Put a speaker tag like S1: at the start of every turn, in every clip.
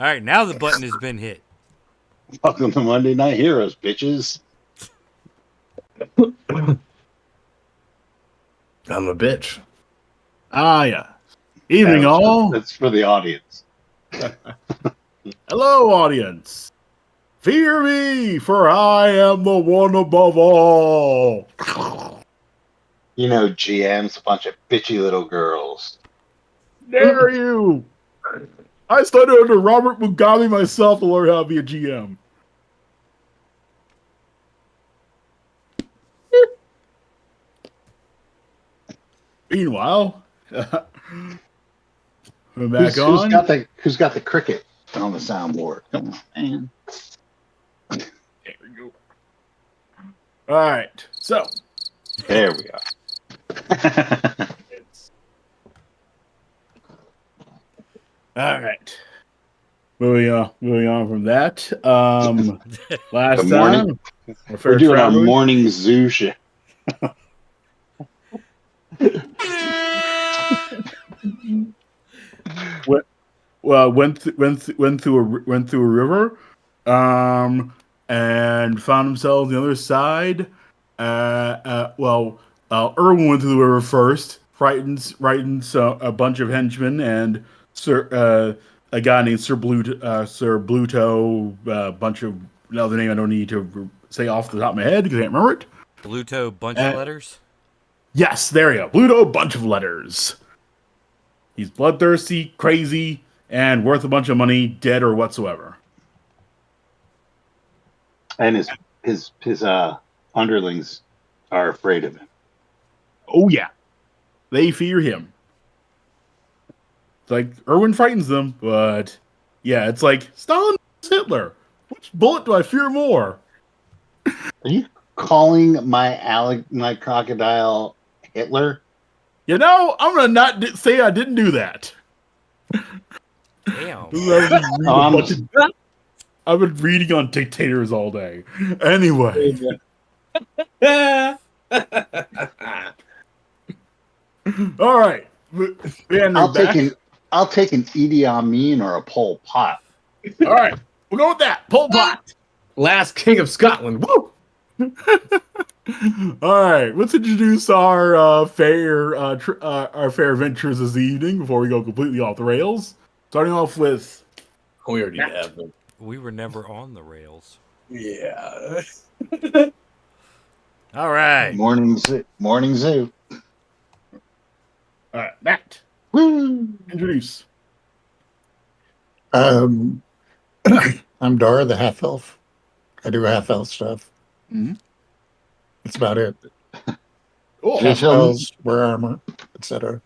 S1: All right, now the button has been hit.
S2: Welcome to Monday Night Heroes, bitches.
S3: I'm a bitch. Ah, yeah. Evening, all.
S2: That's for the audience.
S3: Hello, audience. Fear me, for I am the one above all.
S2: You know, GM's a bunch of bitchy little girls.
S3: Dare you? I studied under Robert Mugabe myself to learn how to be a GM. Meanwhile, we're back
S2: Who's
S3: on.
S2: who's got the cricket on the soundboard? Come on, man.
S3: There we go. All right, so
S2: There we go.
S3: all right. Moving on from that. Last
S2: Good morning.
S3: time
S2: We're doing our morning zoo show.
S3: Went through a river, and found himself on the other side. Erwin went through the river first, frightened a bunch of henchmen and a guy named Sir Bluto, a bunch of another name I don't need to say off the top of my head because I can't remember it.
S1: Bluto, bunch of letters?
S3: Yes, there you go. Bluto, bunch of letters. He's bloodthirsty, crazy, and worth a bunch of money, dead or whatsoever.
S2: And his underlings are afraid of him.
S3: Oh yeah, they fear him. It's like Erwin frightens them, but yeah, it's like Stalin versus Hitler. Which bullet do I fear more?
S2: Are you calling my crocodile Hitler?
S3: You know, I'm gonna not say I didn't do that.
S1: Damn.
S3: I've been reading on dictators all day. Anyway. All right.
S2: I'll take an Idi Amin or a Pol Pot.
S3: All right. We'll go with that. Pol Pot.
S4: Last king of Scotland. Woo!
S3: All right. Let's introduce our fair adventures this evening before we go completely off the rails. Starting off with...
S4: We already have them.
S1: We were never on the rails.
S4: Yeah.
S1: All right.
S2: Morning zoo.
S3: All right, Matt.
S2: Woo!
S3: Introduce.
S5: I'm Dara, the half elf. I do half elf stuff.
S3: Mm-hmm.
S5: That's about it.
S3: Cool.
S5: Half elves, wear armor, etc.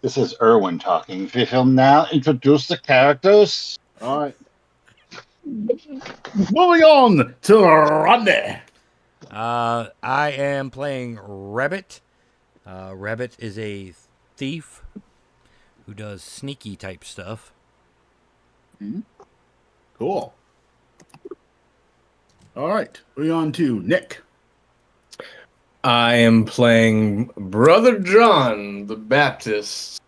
S2: This is Erwin talking. We will now introduce the characters.
S3: All right. Moving on to Rodney.
S1: I am playing Rabbit. Rabbit is a thief who does sneaky type stuff.
S3: Mm-hmm. Cool. All right. Moving on to Nick.
S4: I am playing Brother John the Baptist,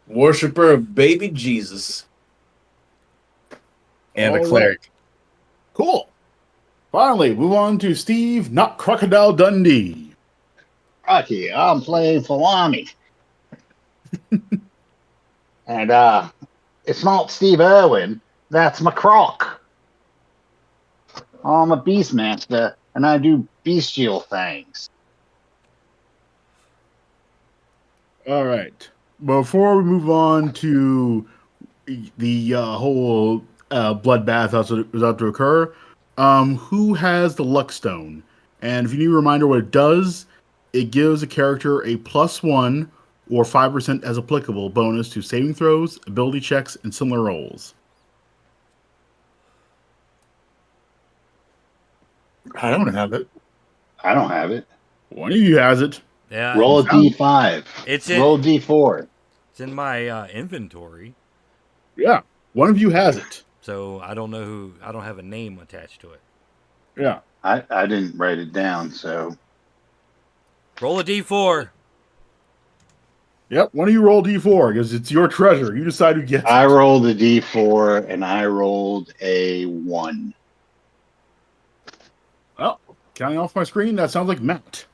S4: worshiper of baby Jesus, and a cleric.
S3: Right. Cool. Finally, move on to Steve, not Crocodile Dundee.
S2: Rocky, I'm playing Falami. And it's not Steve Irwin, that's McCrock. I'm a Beastmaster, and I do bestial things.
S3: All right. Before we move on to the whole bloodbath that was about to occur, who has the Luck Stone? And if you need a reminder what it does, it gives a character a +1 or 5% as applicable bonus to saving throws, ability checks, and similar rolls.
S5: I don't have it.
S2: I don't have it.
S3: One of you has it.
S1: Yeah.
S2: Roll a D5. Roll a D4.
S1: It's in my inventory.
S3: Yeah. One of you has it.
S1: So I don't know who. I don't have a name attached to it.
S3: Yeah.
S2: I didn't write it down, so.
S1: Roll a D4.
S3: Yep, why don't you roll D4 because it's your treasure. You decide who gets
S2: I
S3: it.
S2: rolled a D4 and I rolled a 1.
S3: Well, counting off my screen, that sounds like Matt.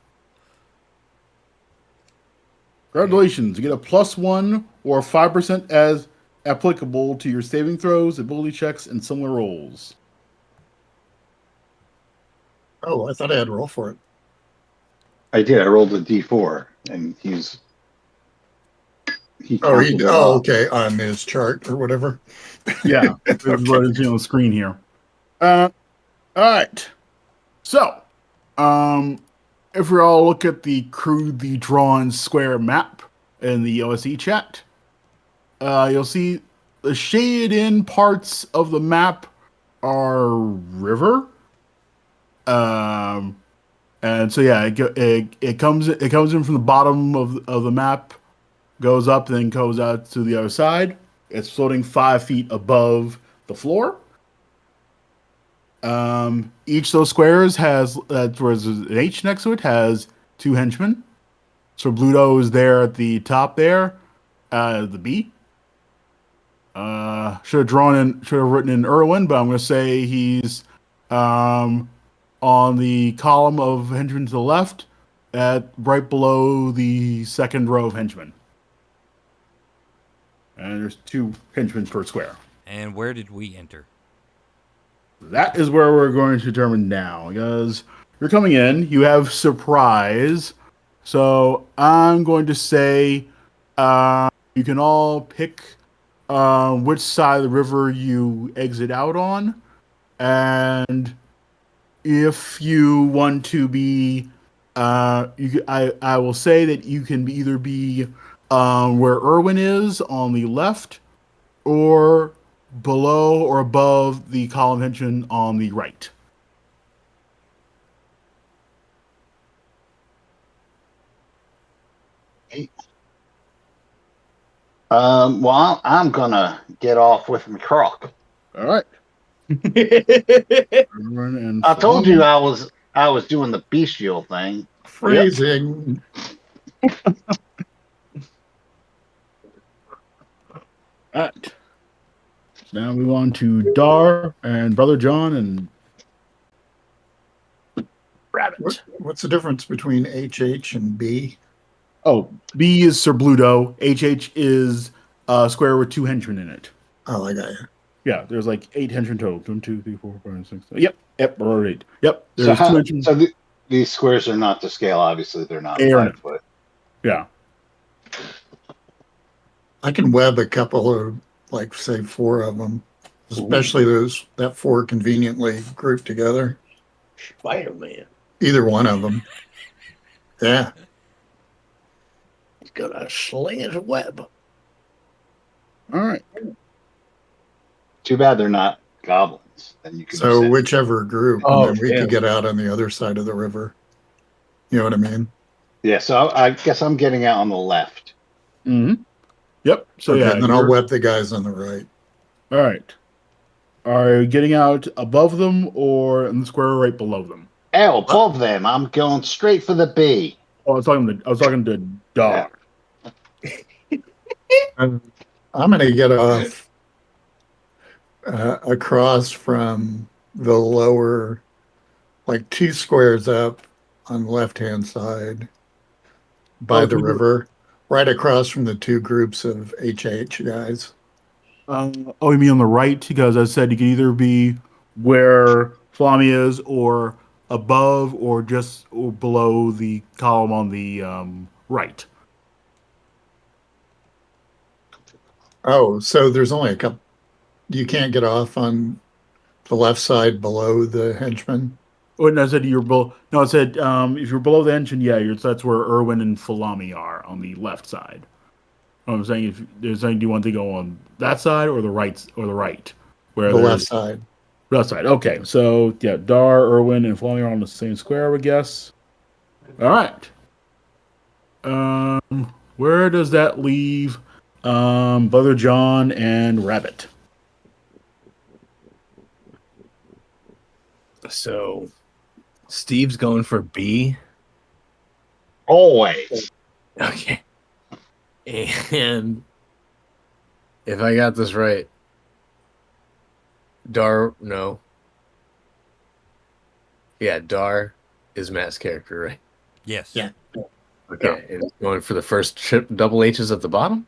S3: Congratulations, you get a +1 or 5% as applicable to your saving throws, ability checks, and similar rolls.
S5: Oh, I thought I had to roll for it.
S2: I did. I rolled a D4 and he
S5: Oh,
S2: counted it off.
S5: okay, on his chart or whatever.
S3: Yeah, this is what is on the screen here. All right. So, if we all look at the crudely drawn square map in the OSE chat, you'll see the shaded in parts of the map are river. And so yeah, it comes in from the bottom of the map, goes up, then goes out to the other side. It's floating 5 feet above the floor. Each of those squares has where there's an H next to it has 2 henchmen. So Bluto is there at the top there, the B. Should have written in Irwin, but I'm going to say he's on the column of henchmen to the left, at right below the second row of henchmen. And there's 2 henchmen per square.
S1: And where did we enter?
S3: That is where we're going to determine now, because you're coming in, you have surprise. So I'm going to say you can all pick which side of the river you exit out on, and if you want to be, I will say that you can either be where Irwin is on the left, or below or above the column henchman on the right.
S2: Well, I'm gonna get off with my croc.
S3: All right. Irwin and
S2: I told you
S3: Fallon.
S2: I was doing the bestial thing.
S5: Phrasing.
S3: All right. Now we move on to Dar and Brother John and Rabbit.
S5: What's the difference between HH and B?
S3: Oh, B is Sir Bluto. HH is a square with 2 henchmen in it.
S5: Oh, I got you.
S3: Yeah, there's like 8 henchmen total. 1, 2, 3, 4, 5, 6. Yep, or 8. Yep,
S2: So,
S3: there's 2 henchmen.
S2: these squares are not to scale. Obviously, they're not
S3: They are
S2: 5
S3: not.
S2: foot.
S3: Yeah.
S5: I can web a couple of, like, say, 4 of them, especially that 4 conveniently grouped together.
S4: Spider-Man.
S5: Either one of them. Yeah.
S4: He's got a slant web.
S3: All right.
S2: Too bad they're not goblins. Then you could.
S5: So whichever group,
S4: Oh,
S5: and then we
S4: yeah.
S5: could get out on the other side of the river. You know what I mean?
S2: Yeah. So I guess I'm getting out on the left.
S3: Mm-hmm. Yep. So
S5: Okay,
S3: yeah.
S5: then I'll web the guys on the right.
S3: All right. Are you getting out above them or in the square right below them?
S2: Oh, above them. I'm going straight for the B.
S3: Oh, I was talking to Dar.
S5: I'm going to get off across from the lower, like 2 squares up on the left-hand side by the river, right across from the 2 groups of HH guys.
S3: You mean on the right? Because I said you could either be where Flami is, or above, or just or below the column on the right.
S5: Oh, so there's only a couple. You can't get off on the left side below the henchman?
S3: Oh, no, I said you're below. No, I said if you're below the engine, yeah, that's where Irwin and Falami are on the left side. I'm saying if there's saying, do you want to go on that side or the right where
S5: The left side.
S3: Left side. Okay, so yeah, Dar, Irwin, and Falami are on the same square, I would guess. All right. Where does that leave Brother John and Rabbit?
S4: So, Steve's going for B.
S2: Always.
S4: Okay. And if I got this right, no. Yeah, Dar is Matt's character, right?
S1: Yes.
S5: Yeah.
S4: Okay, and it's going for the first double H's at the bottom?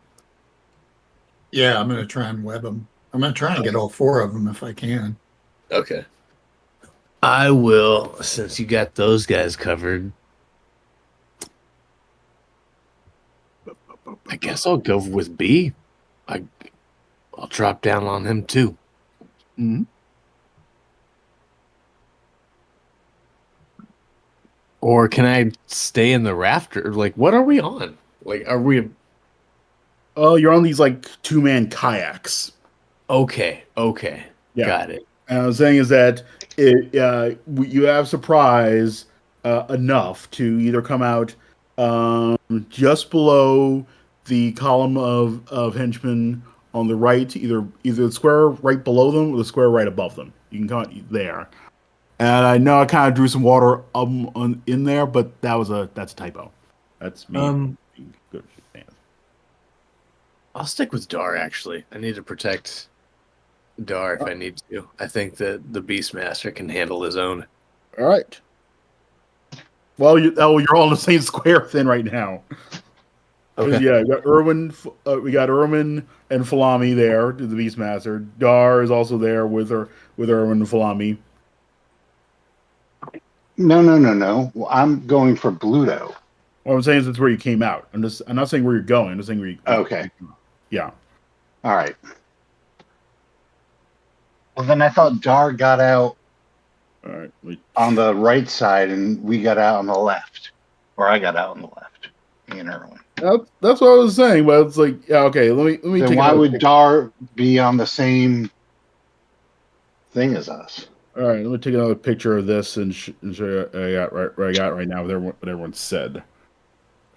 S5: Yeah, I'm going to try and web them. I'm going to try and get all 4 of them if I can.
S4: Okay. I will, since you got those guys covered. I guess I'll go with B. I'll drop down on him too.
S3: Mhm.
S4: Or can I stay in the rafter? Like, what are we on? Like, are we
S3: Oh, you're on these like 2-man kayaks.
S4: okay? Okay,
S3: Yeah.
S4: got it.
S3: And I was saying is that you have surprise enough to either come out just below the column of henchmen on the right, either the square right below them or the square right above them. You can come out there. And I know I kind of drew some water in there, but that's a typo. That's me. Being good.
S4: I'll stick with Dar. Actually, I need to protect Dar if I need to. I think that the Beastmaster can handle his own.
S3: All right. Well, you're all in the same square then right now.
S4: Okay.
S3: Yeah, we got Erwin and Falami there, the Beastmaster. Dar is also there with Erwin and Falami.
S2: No. Well, I'm going for Bluto.
S3: What I'm saying is that's where you came out. I'm not saying where you're going. I'm just saying where you.
S2: Okay.
S3: Yeah.
S2: All right. Well, then I thought Dar got out
S3: All right.
S2: on the right side and we got out on the left. Or I got out on the left. Me and Erwin.
S3: That's what I was saying, but it's like, yeah, okay. Let me.
S2: Then
S3: take
S2: why
S3: another
S2: would
S3: picture.
S2: Dar be on the same thing as us?
S3: All right, let me take another picture of this and show you what I got right now with what everyone said.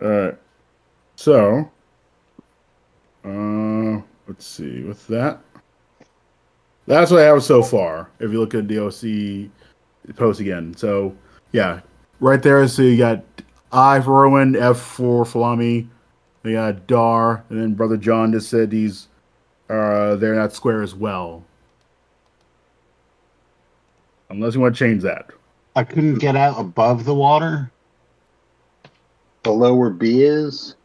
S3: All right, so let's see with that. That's what I have so far. If you look at DOC post again, so yeah, right there. So you got I for Erwin, F for Falami. We got Dar, and then Brother John just said he's they're in that square as well. Unless you want to change that.
S2: I couldn't get out above the water. Below where B is.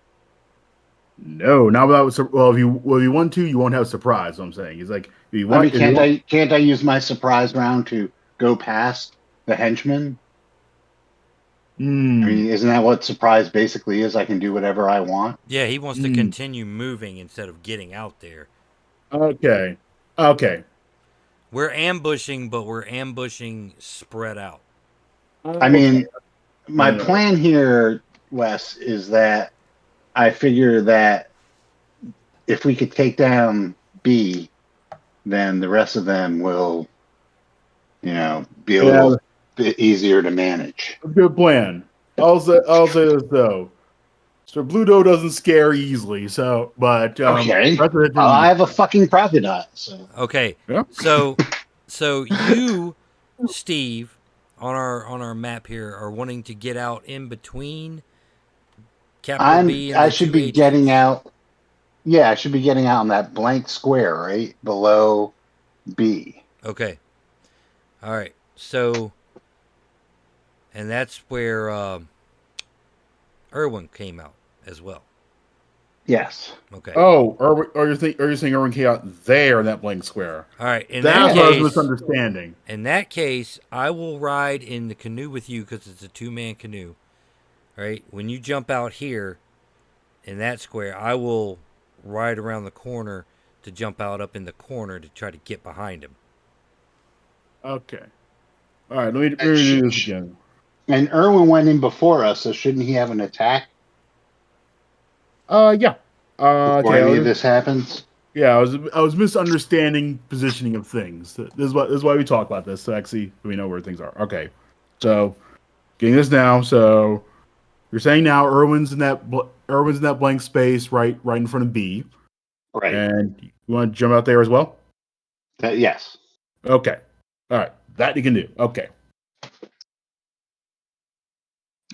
S3: No, not without. Well, if you want to, you won't have surprise. I'm saying he's like, if you want,
S2: Can't I use my surprise round to go past the henchman? I mean, isn't that what surprise basically is? I can do whatever I want.
S1: Yeah, he wants to continue moving instead of getting out there.
S3: Okay.
S1: We're ambushing, but we're ambushing spread out.
S2: I mean, my plan here, Wes, is that I figure that if we could take down B, then the rest of them will, be a little bit easier to manage.
S3: Good plan. I'll say this though. So Bluto doesn't scare easily. So, but
S2: Okay, I have a fucking crocodile. So
S1: Okay,
S3: yeah.
S1: so you, Steve, on our map here are wanting to get out in between capital B and
S2: I
S1: the
S2: should
S1: two
S2: be
S1: H's?
S2: getting out. Yeah, I should be getting out on that blank square right below B.
S1: Okay. All right. So, and that's where Erwin came out as well.
S2: Yes.
S1: Okay.
S3: Oh, are you saying Erwin came out there in that blank square?
S1: All right. In
S3: That's
S1: that
S3: what I
S1: case,
S3: was misunderstanding.
S1: in that case, I will ride in the canoe with you because it's a 2-man canoe. All right. When you jump out here in that square, I will ride around the corner to jump out up in the corner to try to get behind him.
S3: Okay. All right. Let me do this again.
S2: And Erwin went in before us, so shouldn't he have an attack
S3: Yeah.
S2: before
S3: Okay.
S2: any of this happens?
S3: Yeah, I was misunderstanding positioning of things. This is why we talk about this. So actually, we know where things are. Okay. So, getting this now. So, you're saying now Erwin's in that blank space right in front of B.
S2: Right.
S3: And you want to jump out there as well?
S2: Yes.
S3: Okay. All right. That you can do. Okay.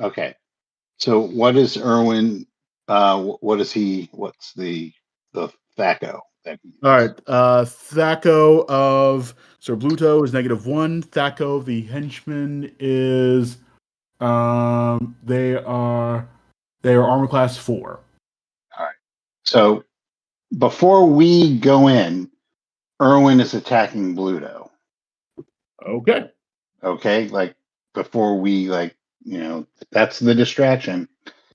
S2: Okay. So what is Erwin What is he? What's the THACO? That he
S3: All
S2: uses?
S3: right. Thaco of Sir Bluto is -1. Thaco of the henchman is they are armor class 4.
S2: All right. So before we go in, Erwin is attacking Bluto.
S3: Okay.
S2: Okay, like before we that's the distraction.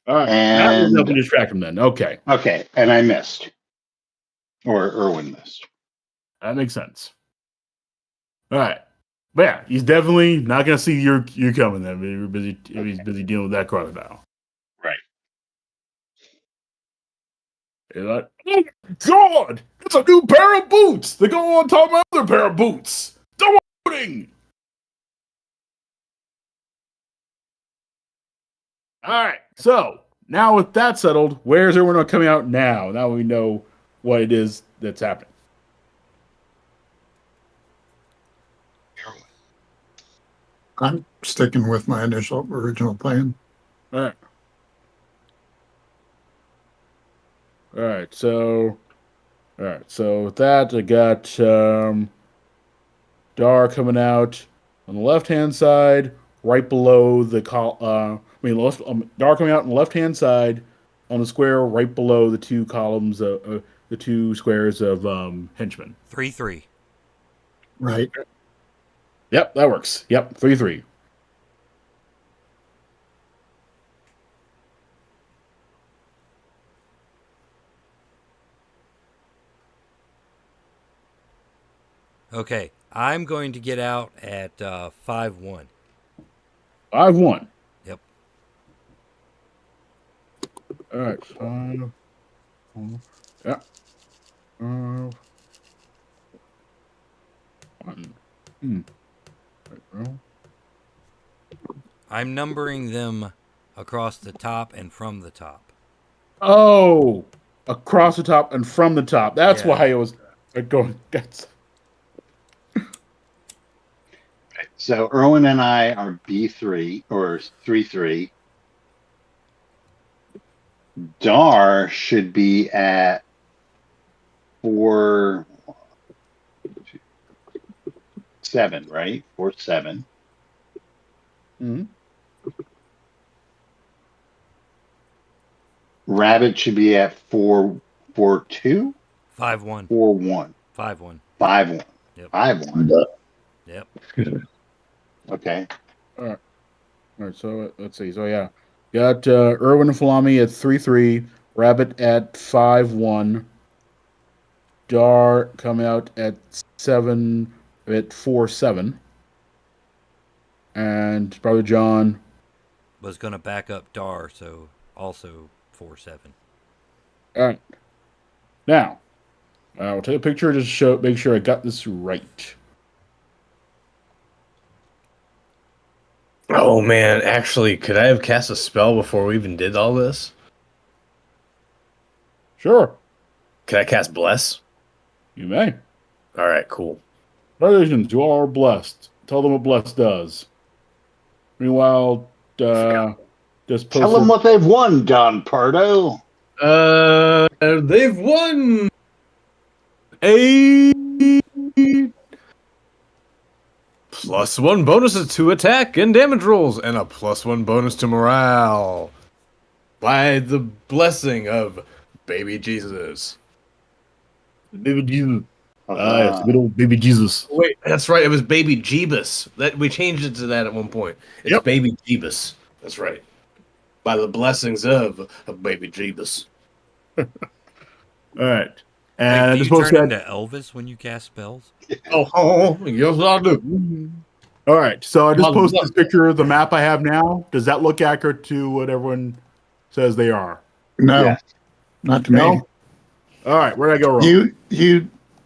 S3: All right. That will
S2: And
S3: definitely distract him then. Okay.
S2: okay, and I missed, or Erwin missed.
S3: That makes sense. All right. But yeah, he's definitely not gonna see you coming then. If you're busy if he's busy dealing with that crocodile.
S2: Right.
S3: He's like, oh my God! It's a new pair of boots! They go on top of my other pair of boots! Downloading! Alright, so now with that settled, where's everyone coming out now? Now we know what it is that's happening.
S5: I'm sticking with my original plan.
S3: Alright. Alright, so with that I got Dar coming out on the left hand side, right below the Dar coming out on the left hand side on the square, right below the two columns, the two squares of henchmen.
S1: 3-3.
S5: Right.
S3: Yep, that works. Yep, 3-3.
S1: Okay, I'm going to get out at 5-1.
S3: 5-1.
S1: Yep.
S3: All right. Yeah. 1.
S1: I'm numbering them across the top and from the top.
S3: Oh, across the top and from the top. That's
S1: Yeah.
S3: why it was going. That's
S2: So Erwin and I are B3 or 3-3. Dar should be at 4-7, right? 4-7.
S3: mm-hmm.
S2: Rabbit should be at 4-2,
S1: 5-1.
S2: 4-1,
S1: 5-1.
S2: 5-1,
S1: Yep.
S2: 5-1.
S1: Yep.
S2: Okay.
S3: All right. So let's see. So yeah, got Erwin and Falami at 3-3. Rabbit at 5-1. Dar coming out at 4-7. And Brother John
S1: Was going to back up Dar, so also 4-7.
S3: All right. Now, I'll take a picture just to make sure I got this right.
S4: Oh man, actually, could I have cast a spell before we even did all this?
S3: Sure.
S4: Could I cast Bless?
S3: You may.
S4: All right, cool.
S3: Congratulations, you all are blessed. Tell them what blessed does. Meanwhile, just
S2: Tell them what they've won, Don Pardo.
S4: They've won
S3: a
S4: +1 bonuses to attack and damage rolls, and a +1 bonus to morale by the blessing of Baby Jesus.
S3: Baby Jesus. Yes, good old Baby Jesus.
S4: Wait, that's right. It was Baby Jeebus. That we changed it to that at one point. It's
S3: Yep.
S4: Baby Jeebus. That's right. By the blessings of Baby Jeebus.
S3: All right.
S1: Wait,
S3: And
S1: do
S3: this
S1: you
S3: post
S1: turn
S3: got
S1: into Elvis when you cast spells?
S4: Oh, yes, I do.
S3: all right. So I just
S4: Well,
S3: posted
S4: look.
S3: this picture of the map I have now. Does that look accurate to what everyone says they are?
S5: No,
S2: Yes.
S5: not to me.
S3: No? All right. Where did I go wrong?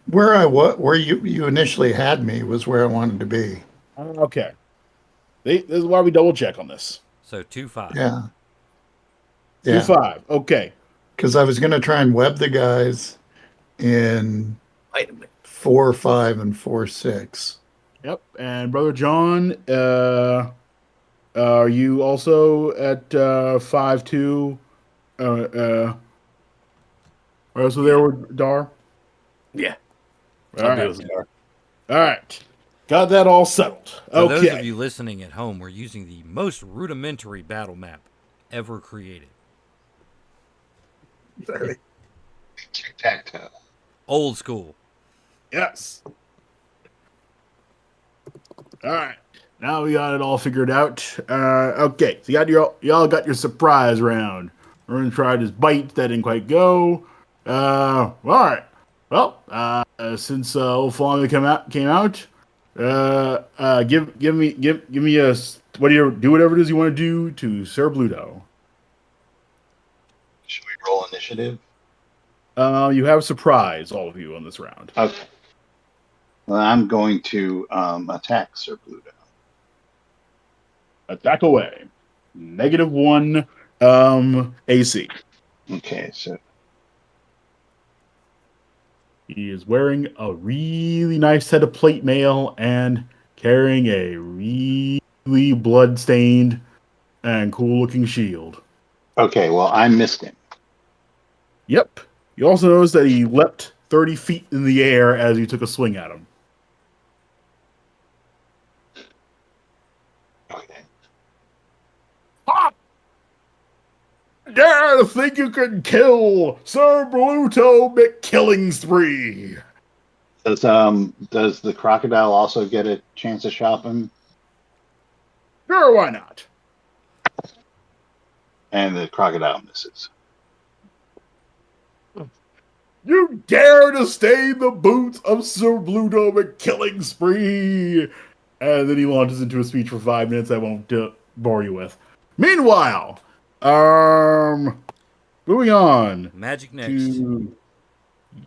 S5: Where you initially had me was where I wanted to be.
S3: Okay. This is why we double check on this.
S1: So 2-5.
S5: Yeah.
S3: 2-5. Okay.
S5: Because I was going to try and web the guys in
S4: Wait a minute.
S5: 4-5 and 4-6.
S3: Yep. And Brother John, are you also at 5-2 All right, so there with Dar.
S4: Yeah.
S3: All
S4: I'll do
S3: right.
S4: this, Gar.
S3: All right. Got that all settled.
S1: For those of
S3: Okay.
S1: you listening at home, we're using the most rudimentary battle map ever created.
S2: Tic-tac-toe.
S1: Old school.
S3: Yes. All right. Now we got it all figured out. Okay. So y'all got your surprise round. We're gonna try this bite. That didn't quite go. All right. Well, since Old Flamingo came out, give me a do whatever it is you want to do to Sir Bluto.
S2: Should we roll initiative?
S3: You have a surprise, all of you, on this round.
S2: Okay. Well, I'm going to attack Sir Bluto.
S3: Attack away. -1 AC.
S2: Okay, so
S3: He is wearing a really nice set of plate mail and carrying a really blood-stained and cool-looking shield.
S2: okay, well I missed him.
S3: Yep. You also notice that he leapt 30 feet in the air as you took a swing at him.
S2: Okay.
S3: Ah! Dare to think you can kill Sir Bluto McKillingspree!
S2: Does the crocodile also get a chance to shop him?
S3: Sure, why not?
S2: And the crocodile misses.
S3: You dare to stain the boots of Sir Bluto McKillingspree! And then he launches into a speech for 5 minutes I won't bore you with. Meanwhile, moving on
S1: Magic next.
S3: to...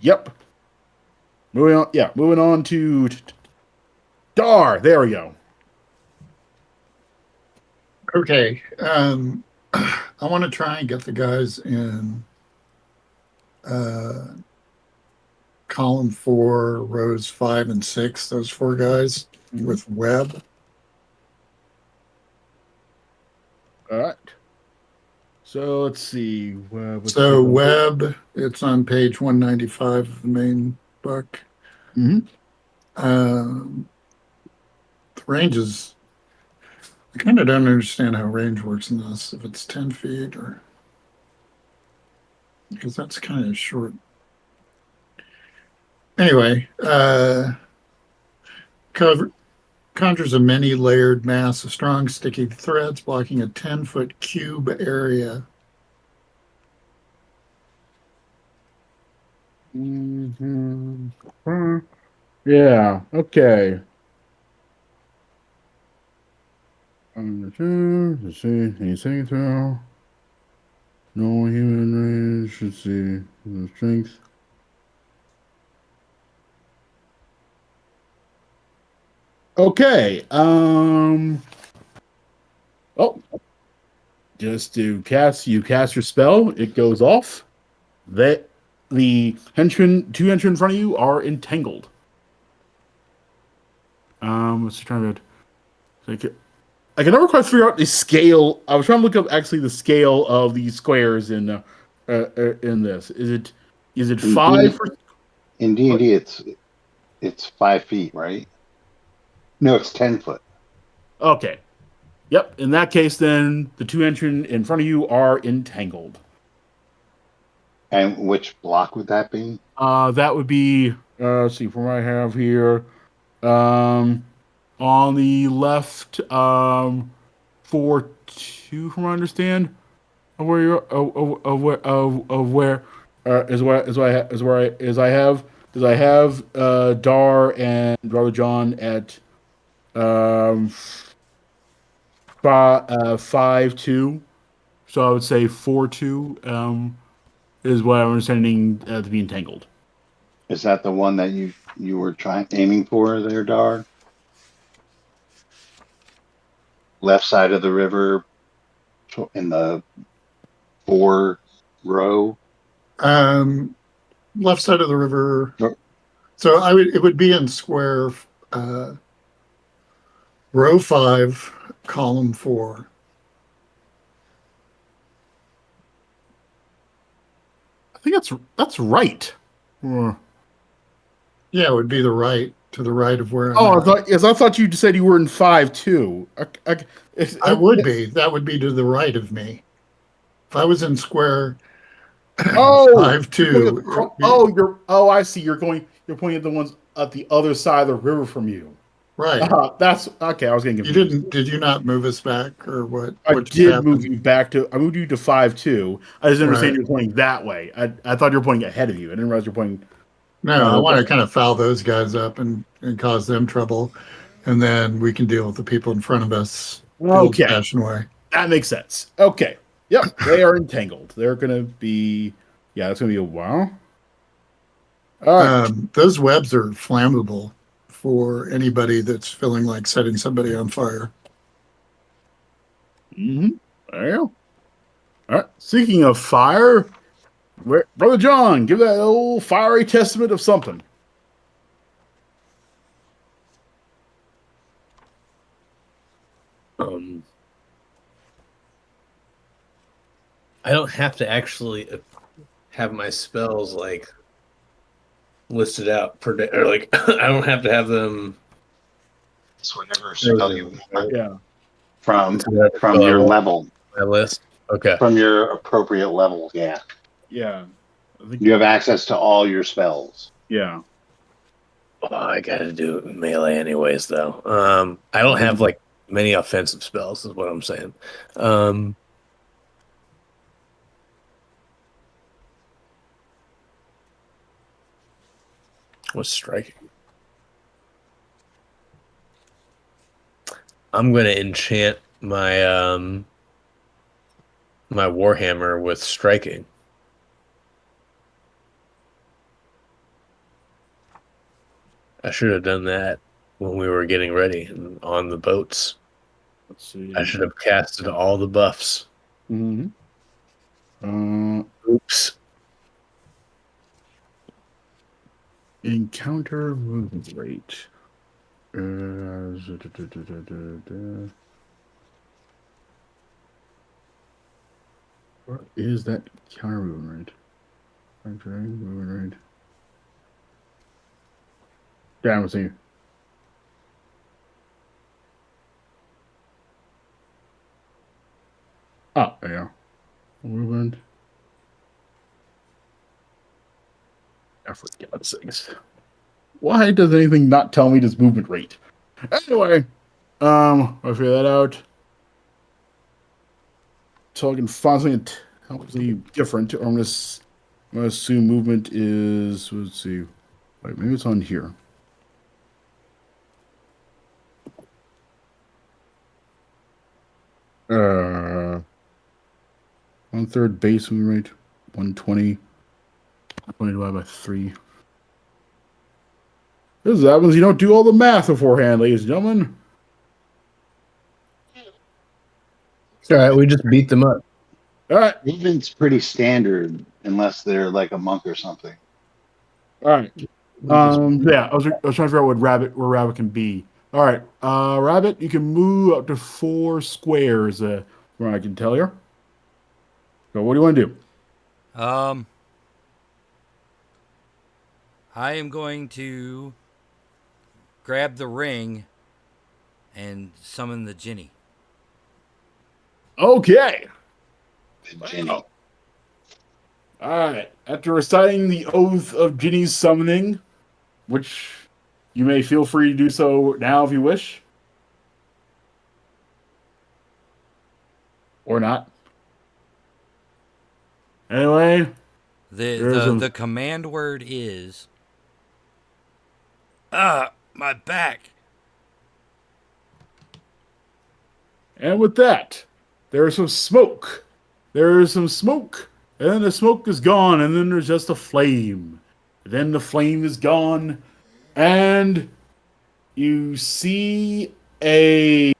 S3: Yep. Moving on to Dar. There we go.
S5: Okay. I want to try and get the guys in column 4, rows 5 and 6. Those 4 guys with web.
S3: All right. So let's see.
S5: So web, it's on page 195 of the main book.
S3: Mm-hmm.
S5: The range is. I kind of don't understand how range works in this. If it's 10 feet or. Because that's kind of short. Anyway, conjures a many-layered mass of strong, sticky threads blocking a 10-foot cube area.
S3: Mm-hmm. Yeah. Okay. Let's see. Anything through? No human range. Let's see. The strength. Okay. Oh. Just to cast your spell. It goes off. The two henchmen in front of you are entangled. Let's try to. I can never quite figure out the scale. I was trying to look up actually the scale of these squares in this. Is it 5?
S2: In D&D, it's 5 feet, right? No, it's 10 foot.
S3: Okay. Yep. In that case, then the two henchmen in front of you are entangled.
S2: And which block would that be?
S3: That would be. Let's see. From what I have here, on the left, 4-2, from what I understand, of where you're, I have Dar and Brother John at 5-2, so I would say 4-2 is what I'm understanding to be entangled.
S2: Is that the one that you were aiming for there, Dar? Left side of the river in the 4 row.
S5: Left side of the river.
S2: No.
S5: So it would be in square row 5, column 4.
S3: think that's right.
S5: Yeah, it would be to the right of where I'm
S3: Oh,
S5: at.
S3: I thought you said you were in 5-2.
S5: I would be. That would be to the right of me. If I was in square
S3: Oh,
S5: 5-2, it would be
S3: I see. You're pointing at the ones at the other side of the river from you.
S5: right.
S3: That's okay. I was getting
S5: You
S3: confused.
S5: did you not move us back or what?
S3: I
S5: What just
S3: did move
S5: happened?
S3: you back to. I moved you to 5-2. I just didn't understand
S5: Right.
S3: you were pointing that way. I thought you were pointing ahead of you. I didn't realize you're pointing.
S5: No, I want to kind of foul those guys up and cause them trouble, and then we can deal with the people in front of us the
S3: Okay,
S5: old-fashioned way.
S3: that makes sense. Okay, yep, they are entangled. They're gonna be. Yeah, it's gonna be a while. All right.
S5: Those webs are flammable for anybody that's feeling like setting somebody on fire.
S3: Mm-hmm. There you go. All right. Speaking of fire, Brother John, give that old fiery testament of something.
S4: I don't have to actually have my spells like listed out per day, or like I don't have to have them.
S2: So whatever spell you want
S3: Yeah.
S2: from
S4: Spell I
S2: your
S4: want
S2: level,
S4: my list. Okay.
S2: from your appropriate level. Yeah,
S3: Yeah. I think,
S2: you have access to all your spells.
S3: yeah.
S4: Oh, I gotta do melee anyways, though. I don't have like many offensive spells, is what I'm saying. What's striking? I'm gonna enchant my my warhammer with striking. I should have done that when we were getting ready and on the boats.
S3: Let's see.
S4: I should have casted all the buffs.
S3: Mm-hmm.
S4: Oops.
S3: Encounter movement rate. What is that counter movement rate? Okay, movement rate. Damn, let's see. Oh, yeah. Movement. I forget God's sakes. Why does anything not tell me this movement rate? Anyway, I figure that out. So I can find something that tells me different. I'm gonna assume movement is. Let's see. Wait, maybe it's on here. Uh, 1/3 base movement rate, 120. 20 divided by 3. This happens. You don't do all the math beforehand, ladies and gentlemen.
S4: It's all right. We just beat them up.
S3: All right.
S2: Movement's pretty standard unless they're like a monk or something.
S3: All right. Yeah, I was trying to figure out where Rabbit can be. All right. Rabbit, you can move up to 4 squares. From what I can tell you. So what do you want to do?
S1: I am going to grab the ring and summon the Jinny.
S3: Okay.
S2: Jenny.
S3: All right. After reciting the oath of Ginny's summoning, which you may feel free to do so now if you wish, or not. Anyway,
S1: The command word is my back.
S3: and with that, there's some smoke. There is some smoke, and then the smoke is gone, and then there's just a flame. Then the flame is gone, and you see a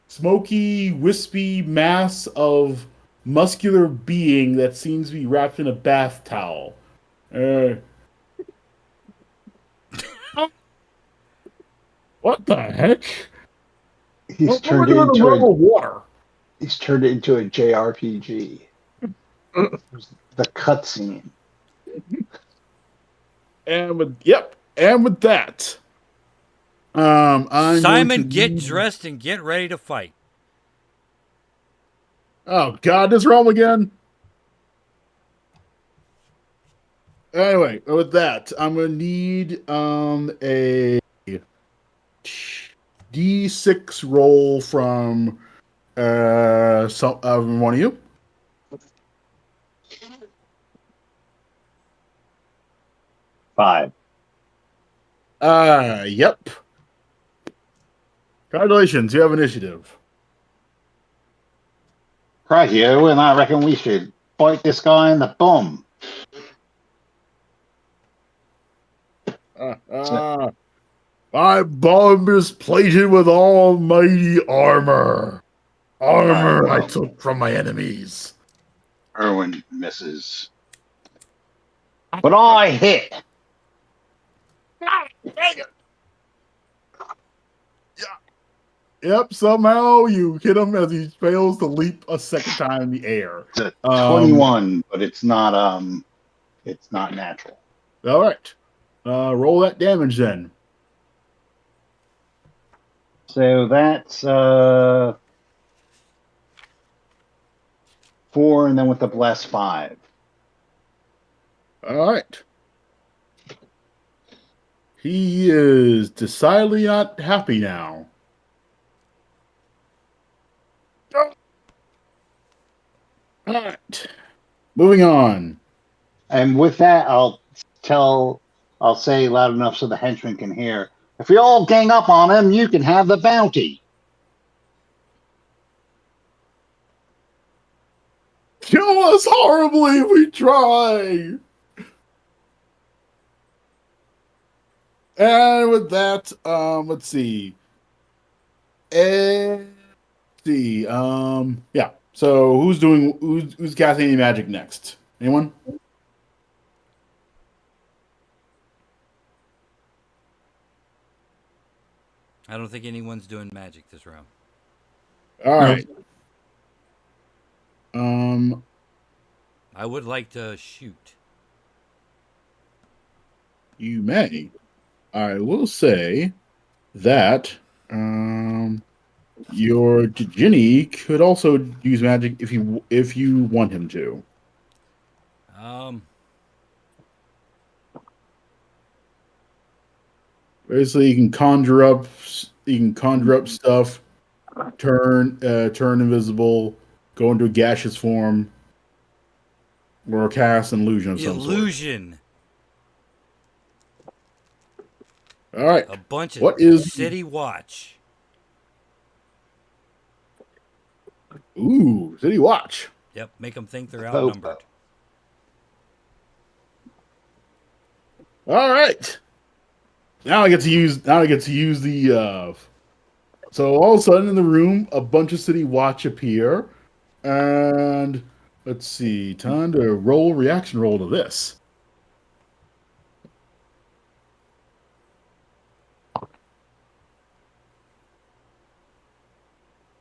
S3: smoky, wispy mass of muscular being that seems to be wrapped in a bath towel. What the heck?
S2: He's
S3: What
S2: turned
S3: we're doing in
S2: into
S3: rubber water.
S2: he's turned into a JRPG. The cutscene.
S3: And with that, I'm
S1: Simon,
S3: going to
S1: get dressed and get ready to fight.
S3: Oh God, this realm again. Anyway, with that, I'm gonna need a D6 roll from one of you.
S2: Five.
S3: Yep. Congratulations, you have initiative.
S2: Crikey, and I reckon we should fight this guy in the bum.
S3: My bomb is plated with almighty armor. Armor I took from my enemies.
S2: Erwin misses. But I hit.
S3: Yep, somehow you hit him as he fails to leap a second time in the air.
S2: It's a 21, but it's not natural.
S3: All right. Roll that damage then.
S2: So that's 4, and then with the bless 5.
S3: All right. He is decidedly not happy now. All right. Moving on.
S2: And with that, I'll say loud enough so the henchman can hear. If we all gang up on him, you can have the bounty.
S3: Kill us horribly if we try. And with that, let's see. Yeah. So who's casting any magic next? Anyone?
S1: I don't think anyone's doing magic this round.
S3: All right.
S1: I would like to shoot.
S3: You may. I will say that your Ginny could also use magic if you want him to. Basically, you can conjure up stuff, turn invisible, go into a gaseous form, or cast an illusion of some sort.
S1: Illusion.
S3: All right.
S1: A bunch of
S3: What is
S1: City Watch.
S3: Ooh, City Watch.
S1: Yep, make them think they're outnumbered.
S3: All right. Now I get to use the. So all of a sudden in the room, a bunch of City Watch appear, and let's see. Time to reaction roll to this.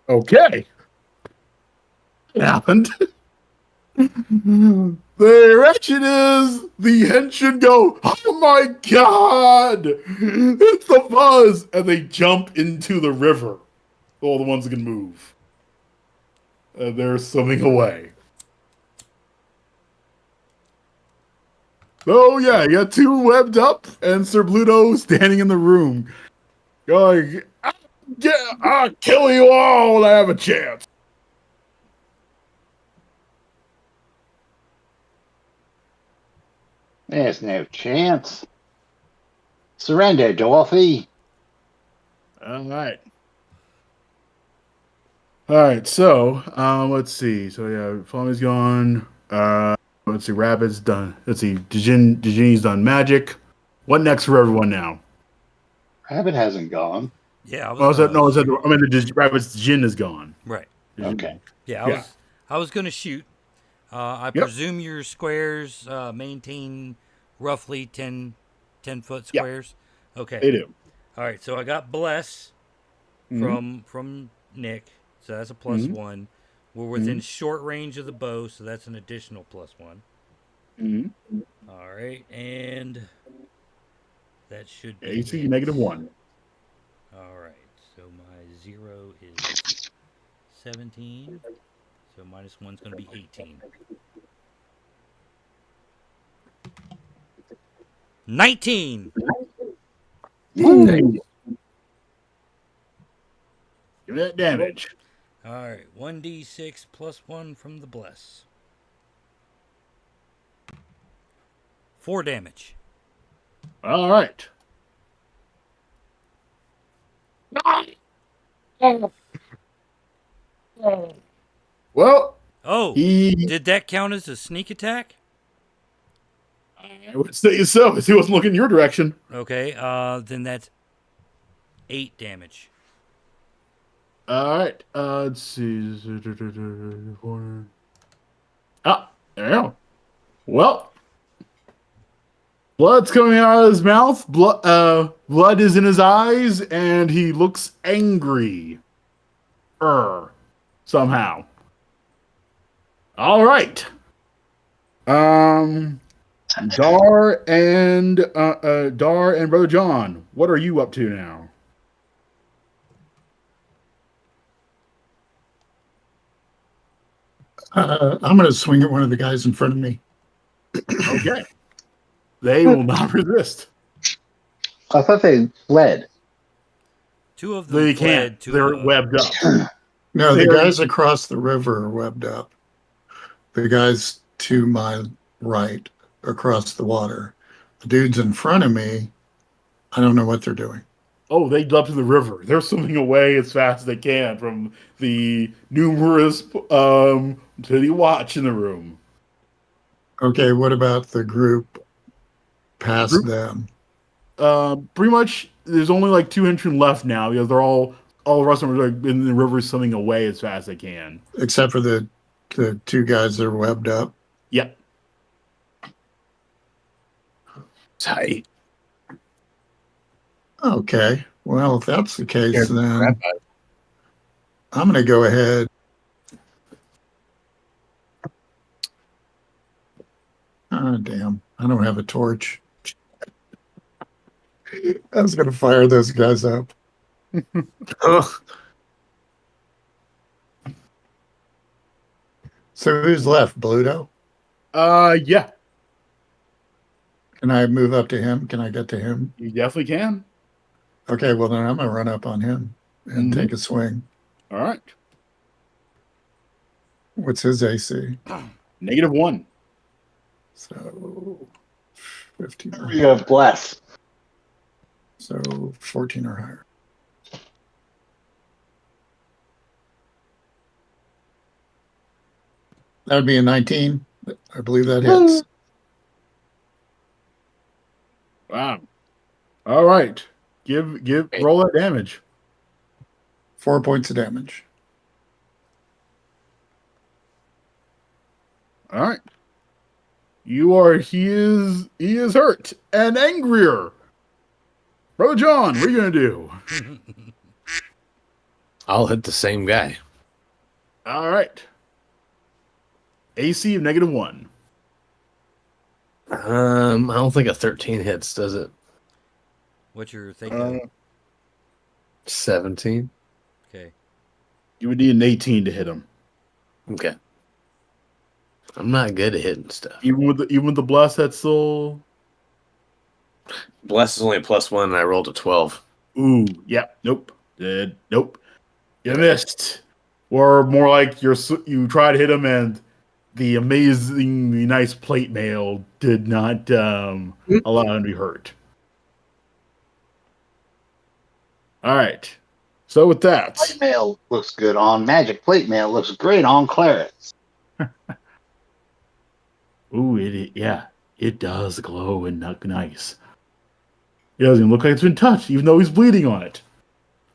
S3: Okay. It happened. The reaction is the henchman go, oh my god! It's the buzz! And they jump into the river. All the ones that can move. And they're swimming away. Oh yeah, you got 2 webbed up and Sir Bluto standing in the room. Going, I'll kill you all when I have a chance.
S2: There's no chance. Surrender, Dorothy.
S3: All right. All right, so let's see. So yeah, Flamme's gone. Let's see, Rabbit's done. Let's see, Djinni's done magic. What next for everyone now?
S2: Rabbit hasn't gone.
S1: Yeah,
S3: Rabbit's Djinn is gone.
S1: Right.
S2: Okay.
S1: Yeah, I was going to shoot. I presume your squares maintain roughly 10 foot squares.
S3: Yep.
S1: Okay.
S3: They do.
S1: All right, so I got bless from Nick. So that's a +1. We're within short range of the bow, so that's an additional +1.
S3: Mm-hmm.
S1: All right, and that should be
S3: AC
S1: it.
S3: -1.
S1: All right, so my 0 is 17, so -1's going to be 18. 19!
S3: Ooh. Give me that damage.
S1: All right, 1d6 +1 from the bless. 4 damage.
S3: All right. Well,
S1: Oh,
S3: he.
S1: did that count as a sneak attack?
S3: I would say so, if he wasn't looking your direction.
S1: Okay, then that's 8 damage.
S3: All right. Let's see. Ah, there you go. Well, blood's coming out of his mouth. Blood is in his eyes, and he looks angry. Somehow. All right. Dar and Brother John, what are you up to now?
S5: I'm going to swing at one of the guys in front of me.
S3: Okay. They will not resist.
S2: I thought they fled.
S1: 2 of them
S3: They
S1: fled
S3: can't.
S1: to
S3: They're webbed up.
S5: No, the
S3: They're-
S5: guys across the river are webbed up. The guys to my right across the water. The dudes in front of me, I don't know what they're doing.
S3: Oh, they leapt to the river. They're swimming away as fast as they can from the numerous city watch in the room.
S5: Okay, what about the group past them?
S3: Pretty much, there's only like 2 henchmen left now because they're all the rest of them are like in the river swimming away as fast as they can.
S5: Except for the 2 guys that are webbed up.
S3: Yep.
S4: Tight.
S5: Okay, well, if that's the case,
S4: Scared the
S5: then
S4: crap out of
S5: I'm going to go ahead. Oh, damn. I don't have a torch. I was going to fire those guys up.
S4: Oh,
S5: So who's left? Bluto?
S3: Yeah,
S5: Can I move up to him? Can I get to him?
S3: you definitely can.
S5: Okay, well, then I'm going to run up on him and
S3: Mhm.
S5: take a swing.
S3: All right.
S5: What's his AC?
S3: -1.
S5: So 15 or,
S2: You have bless.
S5: so 14 or higher. That would be a 19. I believe that hits.
S3: Wow. All right. Roll that damage.
S5: 4 points of damage.
S3: All right. He is hurt and angrier. Brother John, what are you gonna do?
S4: I'll hit the same guy.
S3: All right. AC of -1.
S4: I don't think a 13 hits, does it?
S1: What you're thinking?
S4: 17.
S1: Okay.
S3: You would need an 18 to hit him.
S4: Okay. I'm not good at hitting stuff.
S3: Even with the bless, that's still.
S4: Bless is only a +1, and I rolled a 12.
S3: Ooh, yeah, nope, nope. You missed. Or more like you tried to hit him, and the amazingly nice plate mail did not allow him to be hurt. All right. So with that,
S2: Plate mail looks good on magic. Plate mail looks great on clerics.
S3: ooh, it does glow and look nice. It doesn't even look like it's been touched, even though he's bleeding on it.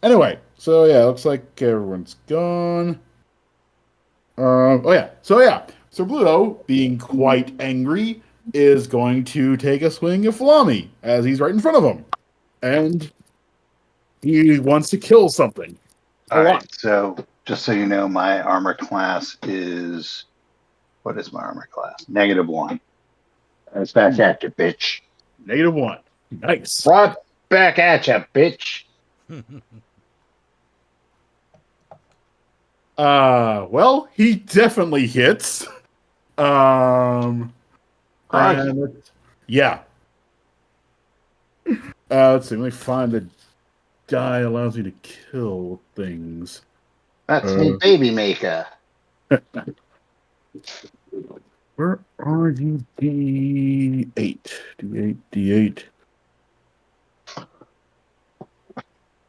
S3: Anyway, so yeah, looks like everyone's gone. So Bluto, being quite angry, is going to take a swing at Flami as he's right in front of him, and he wants to kill something.
S2: All right, so Just so you know, my armor class is, what is my armor class? -1. That's back at you, bitch.
S3: -1. Nice.
S2: Right back at you, bitch.
S3: Well, he definitely hits. And yeah. Let's see. Let me find the die allows me to kill things.
S2: That's me, baby maker.
S3: Where are you? D8. D8.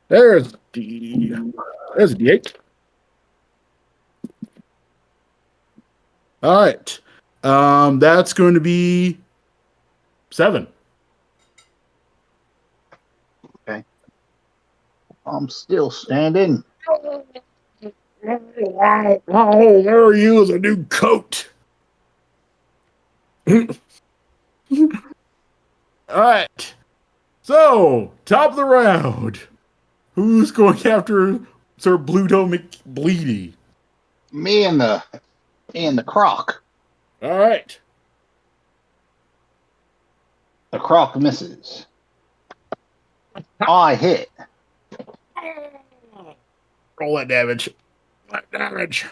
S3: There's There's a D8. All right. That's going to be 7.
S2: Okay. I'm still standing.
S3: Wow, there are you as a new coat. All right. So, top of the round. Who's going after Sir Bluto McBleedy?
S2: Me and the croc.
S3: All right.
S2: The croc misses. I hit.
S3: Roll that damage. That damage.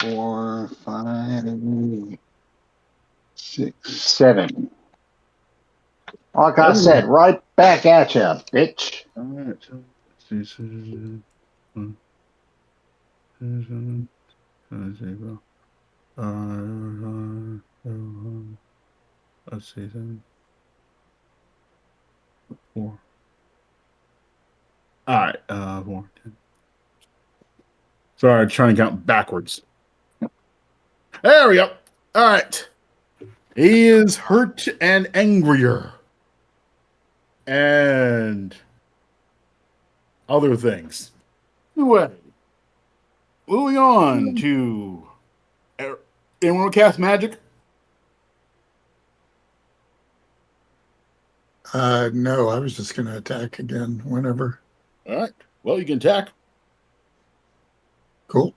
S2: 4, 5, 6, 7. Like I said, right back at you, bitch.
S3: All right. Let's see. 4. All right. 4, 10. Sorry, I'm trying to count backwards. There we go. All right. He is hurt and angrier. And other things. Anyway, moving on to anyone want to cast magic?
S5: No, I was just going to attack again whenever.
S3: All right. Well, you can attack.
S5: Cool.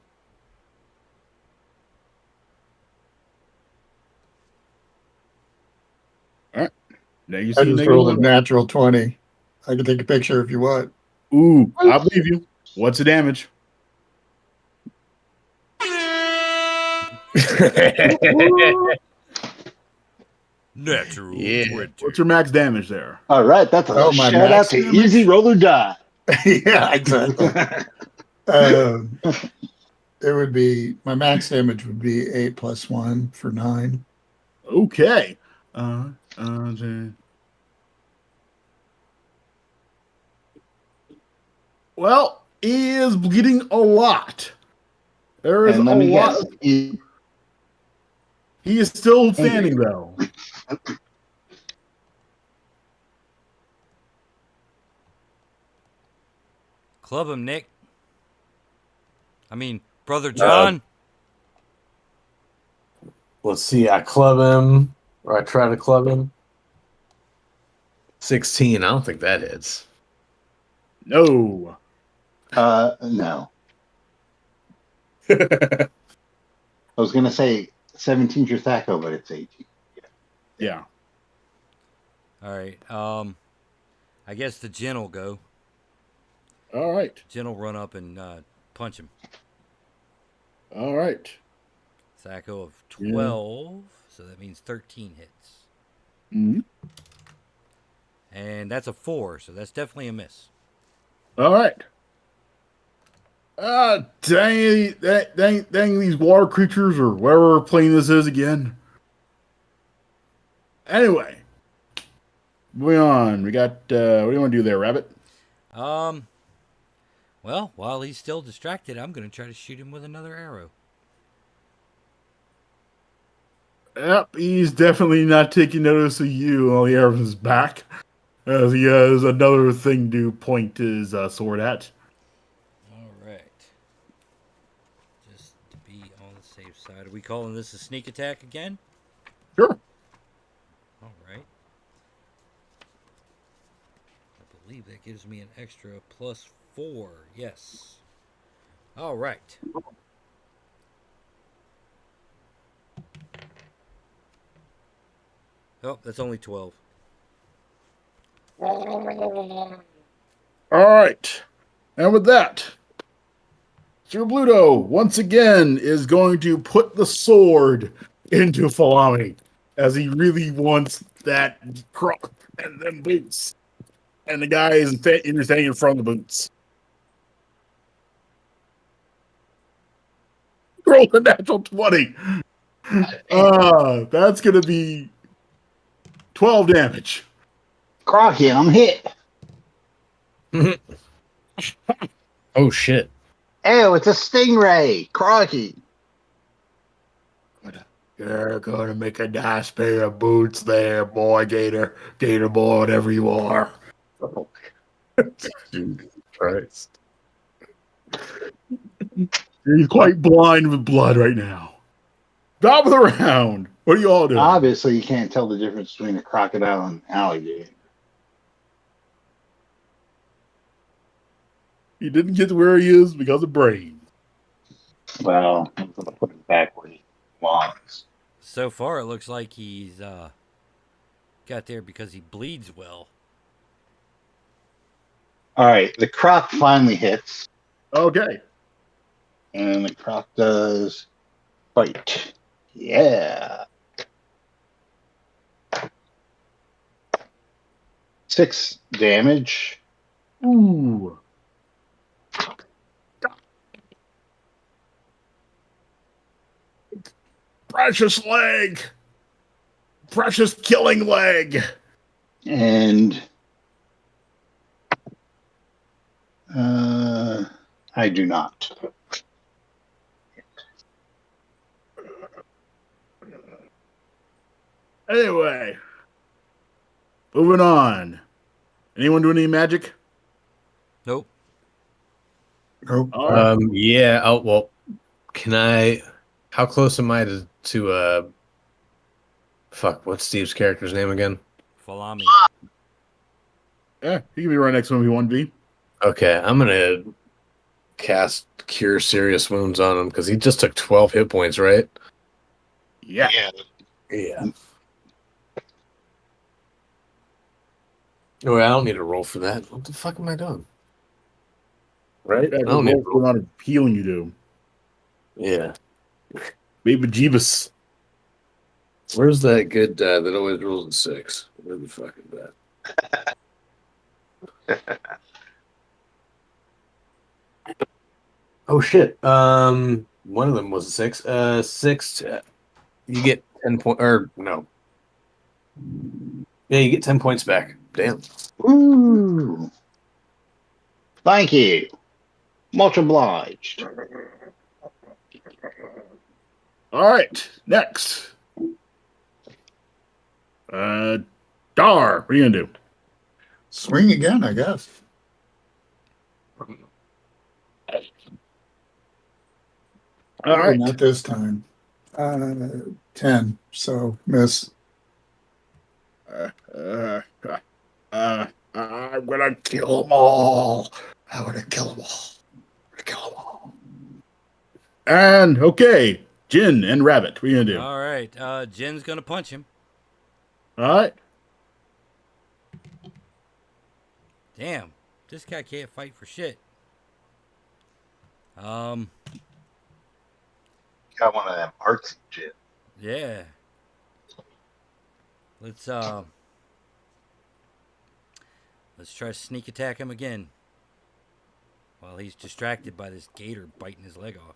S3: All right. Now you
S5: I
S3: see
S5: just rolled a natural 20. I can take a picture if you want.
S3: Ooh, I believe you. What's the damage?
S1: Natural
S4: Yeah.
S1: 20.
S3: What's your max damage there?
S2: All right, that's a
S5: my
S2: shout out
S5: max
S2: to
S5: damage?
S2: Easy Roller Die.
S5: Yeah, exactly. It would be, my max damage would be 8 + 1 for 9.
S3: Okay. Well, he is bleeding a lot. There is a
S2: And let me
S3: lot.
S2: guess. He-
S3: He is still standing, though.
S1: Club him, Nick. I mean, Brother John.
S4: Let's see. I club him, or I try to club him. 16. I don't think that hits.
S3: No.
S2: no. I was gonna say 17's your Thaco, but it's 18.
S3: Yeah.
S1: All right. I guess the Jin will go.
S3: All right.
S1: Jin will run up and punch him.
S3: All right.
S1: Thaco of 12, so that means 13 hits.
S3: Mm-hmm.
S1: And that's a 4, so that's definitely a miss.
S3: All right. Dang these water creatures or whatever plane this is again. Anyway, moving on. We got, what do you want to do there, Rabbit?
S1: Well, while he's still distracted, I'm going to try to shoot him with another arrow.
S3: Yep, he's definitely not taking notice of you while the arrow's back, as he has another thing to point his sword at.
S1: All right. Just to be on the safe side. Are we calling this a sneak attack again?
S3: Sure.
S1: All right. I believe that gives me an extra +4. Yes. All right. Oh, that's only 12.
S3: All right. And with that, Sir Bluto once again is going to put the sword into Falami as he really wants that croc and them boots. And the guy is standing in front of the boots. Roll a natural 20. That's going to be 12 damage.
S2: Crocky, I'm hit.
S4: Oh shit.
S2: Oh, it's a stingray. Crocky.
S3: You're going to make a nice pair of boots there, boy, Gator. Gator boy, whatever you are. Jesus Christ. He's quite blind with blood right now. Top of the round. What are you all doing?
S2: Obviously, you can't tell the difference between a crocodile and an alligator.
S3: He didn't get to where he is because of brain.
S2: Well, I'm going to put it back where he belongs.
S1: So far, it looks like he's got there because he bleeds well.
S2: All right, the croc finally hits,
S3: Okay.
S2: and the croc does bite. Yeah. 6 damage.
S3: Ooh. Precious leg. Precious killing leg.
S2: And I do not.
S3: Anyway. Moving on. Anyone doing any magic?
S1: Nope.
S5: Oh,
S3: All right.
S4: Yeah. Oh well. Can I? How close am I to fuck? What's Steve's character's name again?
S1: Falami.
S3: Yeah, he can be right next to him if you want to be.
S4: Okay, I'm gonna cast Cure Serious Wounds on him because he just took 12 hit points, right?
S3: Yeah.
S4: Yeah. Oh, I don't need to roll for that. What the fuck am I doing? Right? I don't need to
S3: What
S4: roll.
S3: amount of healing you do.
S4: Yeah.
S3: Baby Jeebus.
S4: Where's that good that always rolls at 6? Where the fuck is that? Oh shit. One of them was a 6. 6. You get 10 point or no. Yeah, you get 10 points back. Damn.
S2: Ooh. Thank you. Much obliged.
S3: All right, next. Dar, what are you gonna do?
S5: swing again, I guess.
S3: All right.
S5: Not this time. 10, so miss.
S3: I'm gonna kill them all.
S5: I'm going to kill them all. I'm gonna kill them all.
S3: And okay, Jin and Rabbit, what are you gonna do?
S1: All right. Jin's going to punch him.
S3: All right.
S1: Damn. This guy can't fight for shit.
S2: Got one of them artsy shit.
S1: Yeah. Let's try to sneak attack him again. While he's distracted by this gator biting his leg off.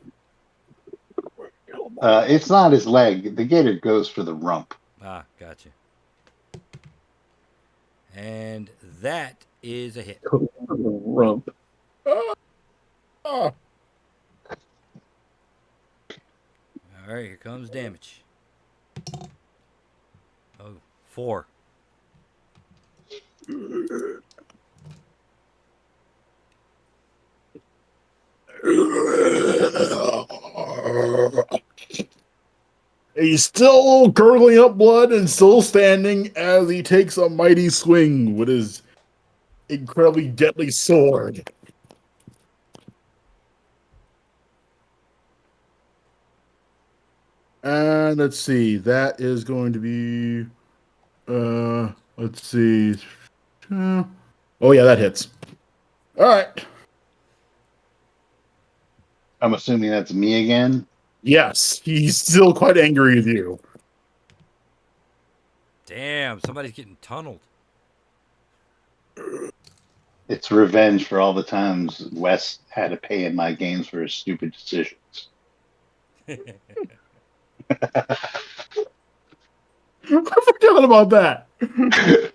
S2: It's not his leg. The gator goes for the rump.
S1: Ah, gotcha. And that is a hit.
S4: Rump.
S3: Oh.
S1: All right, here comes damage. Oh, 4.
S3: He's still gurgling up blood and still standing as he takes a mighty swing with his incredibly deadly sword. And let's see, that is going to be, let's see. Oh yeah, that hits. All right.
S2: I'm assuming that's me again.
S3: Yes, he's still quite angry with you.
S1: Damn, somebody's getting tunneled.
S2: It's revenge for all the times Wes had to pay in my games for his stupid decisions.
S3: I forgot about that. I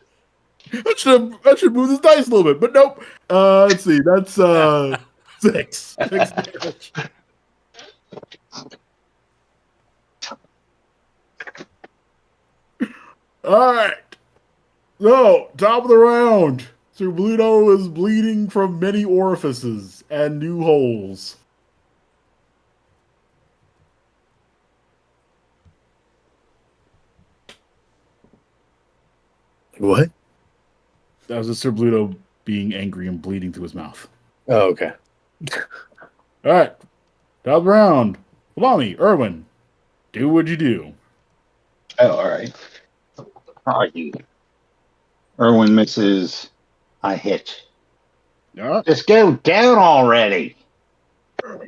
S3: should move this dice a little bit, but nope. Let's see. That's 6. 6 damage. All right. So, top of the round. Sir Bluto is bleeding from many orifices and new holes.
S4: What?
S3: That was Sir Bluto being angry and bleeding through his mouth.
S4: Oh, okay.
S3: All right. Top of the round. Lami, Erwin, do what you do.
S2: Oh, all right. Erwin misses. I hit.
S3: All right.
S2: Just go down already.
S3: I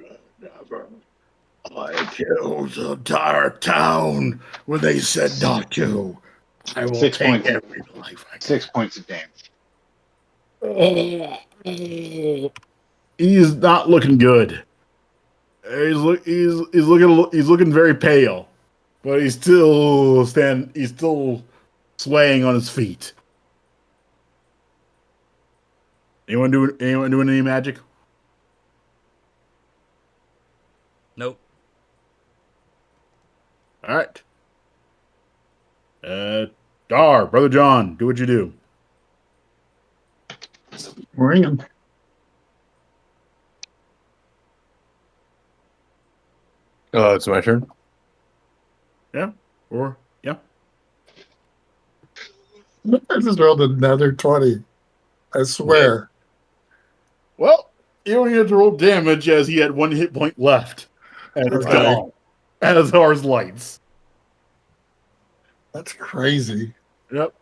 S3: killed the entire town when they said not to. I will
S2: 6
S3: take
S2: points.
S3: every life I can.
S2: 6 points of damage.
S3: He's not looking good. He's looking very pale, but he's still swaying on his feet. Anyone doing any magic?
S1: Nope.
S3: All right. Dar, Brother John, do what you do.
S5: Ring him.
S4: Oh, it's my turn.
S3: Yeah. Or yeah.
S5: I just rolled another 20. I swear.
S3: Well, you only had to roll damage as he had 1 hit point left. And it's
S5: Okay.
S3: gone. As are his lights.
S5: That's crazy.
S3: Yep.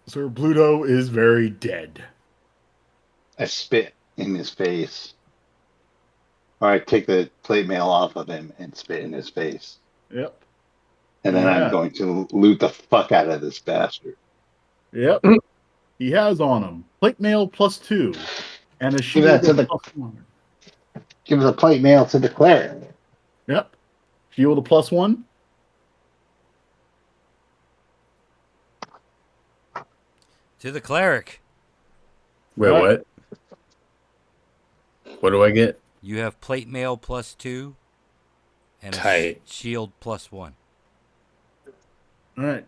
S3: Sir Bluto is very dead.
S2: I spit in his face. Or I take the plate mail off of him and spit in his face.
S3: Yep.
S2: And then
S3: Yeah.
S2: I'm going to loot the fuck out of this bastard.
S3: Yep. He has on him plate mail +2 and a
S2: Give
S3: shield
S2: that to
S3: of
S2: the
S3: +1.
S2: give the plate mail to the cleric.
S3: Yep. Shield of +1.
S1: To the cleric.
S4: Wait,
S3: All right.
S4: what? What do I get?
S1: You have plate mail +2 and a
S4: Tight.
S1: shield +1.
S3: All right.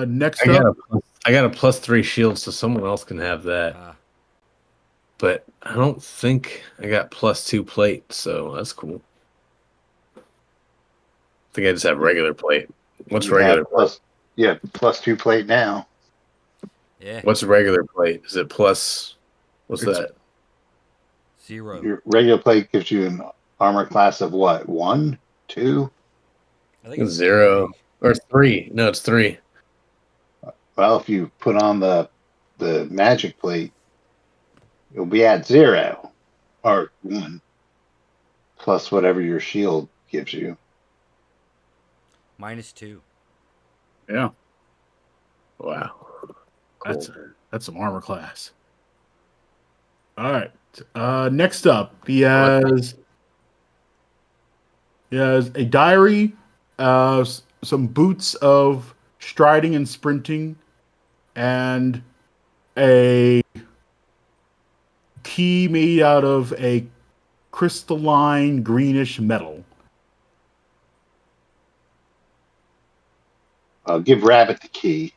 S3: Next
S4: I
S3: up.
S4: got a +3 shield, so someone else can have that. But I don't think I got +2 plate, so that's cool. I think I just have regular plate. What's
S2: You
S4: regular
S2: have
S4: plate?
S2: +2 plate now.
S1: Yeah.
S4: What's regular plate? Is it plus? What's
S3: It's-
S4: that?
S1: 0.
S2: Your regular plate gives you an armor class of what? 1, 2?
S1: I think it's
S4: 0
S1: 3.
S4: or 3. No, it's 3.
S2: Well, if you put on the magic plate, you'll be at 0 or 1 plus whatever your shield gives you.
S1: -2.
S3: Yeah.
S4: Wow.
S3: That's some armor class. All right. Next up, he has a diary, some boots of striding and sprinting, and a key made out of a crystalline greenish metal.
S2: I'll give Rabbit the key.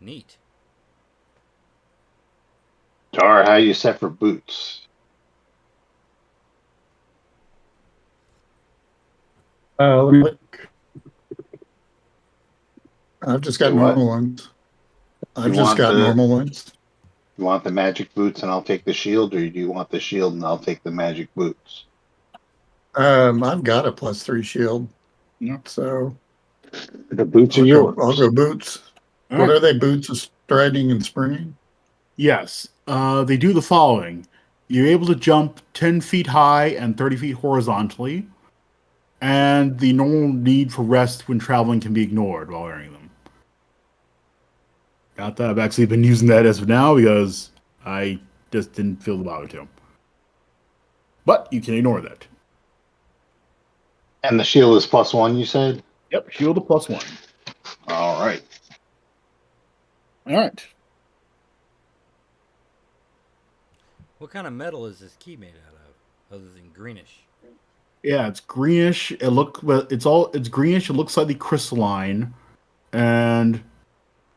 S1: Neat.
S2: Dar, how you set for boots?
S5: Let me look. I've just got
S2: You what?
S5: normal ones. I've
S2: You
S5: just
S2: want
S5: got
S2: the
S5: normal ones.
S2: you want the magic boots and I'll take the shield, or do you want the shield and I'll take the magic boots?
S5: I've got a +3 shield,
S3: Yeah.
S5: so
S2: The boots are
S5: I'll
S2: yours.
S5: go boots.
S3: All
S5: What
S3: right.
S5: are they? Boots of striding and springing?
S3: Yes. They do the following. You're able to jump 10 feet high and 30 feet horizontally, and the normal need for rest when traveling can be ignored while wearing them. Got that. I've actually been using that as of now because I just didn't feel the bother to. But you can ignore that.
S2: And the shield is +1, you said?
S3: Yep, shield a +1.
S2: All right.
S3: All right.
S1: What kind of metal is this key made out of, other than greenish?
S3: Yeah, it's greenish. It's greenish. It looks slightly crystalline, and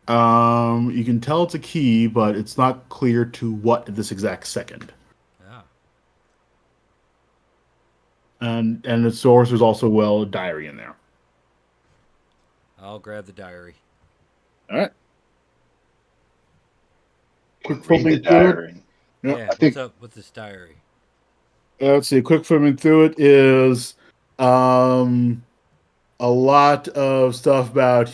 S3: you can tell it's a key, but it's not clear to what at this exact second.
S1: Ah,
S3: And the source is also a diary in there.
S1: I'll grab the diary.
S3: All right. Quick
S2: Read the
S3: flipping through it.
S2: diary.
S3: Yep.
S1: Yeah,
S2: I think-
S1: what's up with this diary?
S3: Let's see. Quick flipping through it is a lot of stuff about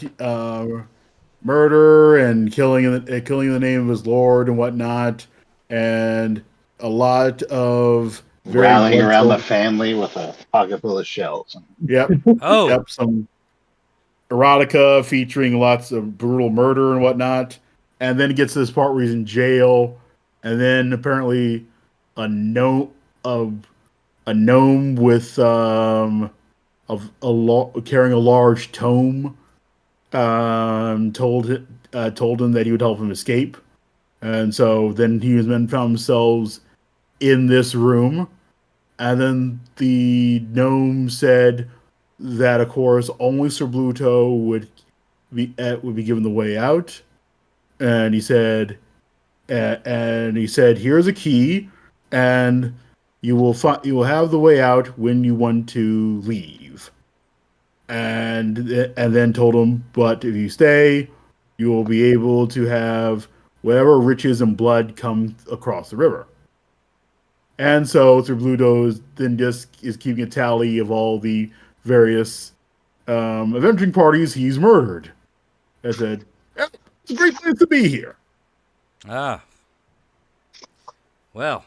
S3: murder and killing in the name of his lord and whatnot, and a lot of
S2: Rallying around the
S3: blood-soaked-
S2: family with a pocket full of shells.
S3: Yep.
S1: Oh,
S3: Yep, some erotica featuring lots of brutal murder and whatnot, and then it gets to this part where he's in jail, and then apparently a gnome with carrying a large tome told him that he would help him escape, and so then he found themselves in this room, and then the gnome said that, of course, only Sir Bluto would be given the way out, and he said, here's a key, and you will have the way out when you want to leave, and then told him, but if you stay, you will be able to have whatever riches and blood come across the river. And so Sir Bluto then just is keeping a tally of all the various adventuring parties he's murdered. I said, it's a great place to be here.
S1: ah. Well,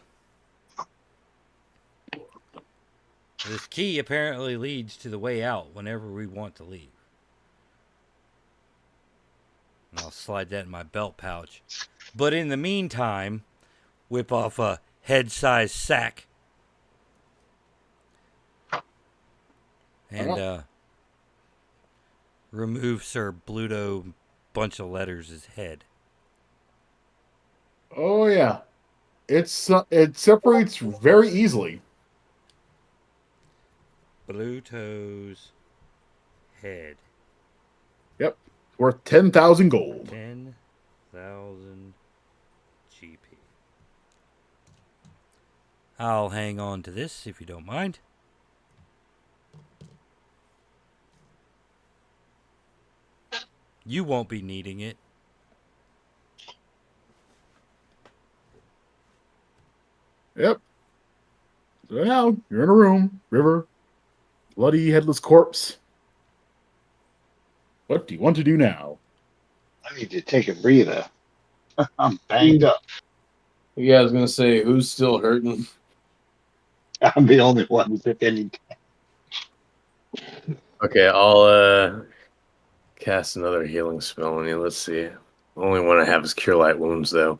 S1: this key apparently leads to the way out whenever we want to leave. And I'll slide that in my belt pouch. But in the meantime, whip off a head-sized sack and remove Sir Bluto bunch of letters' head.
S3: Oh yeah, it separates very easily.
S1: Bluto's head.
S3: Yep, worth 10,000 gold.
S1: 10,000 GP. I'll hang on to this if you don't mind. You won't be needing it.
S3: Yep. So now you're in a room, river, bloody headless corpse. What do you want to do now?
S2: I need to take a breather. I'm banged up.
S4: Yeah, I was gonna say, who's still hurting?
S2: I'm the only one who took any.
S4: Okay, I'll cast another healing spell on you. Let's see. Only one I have is Cure Light Wounds, though.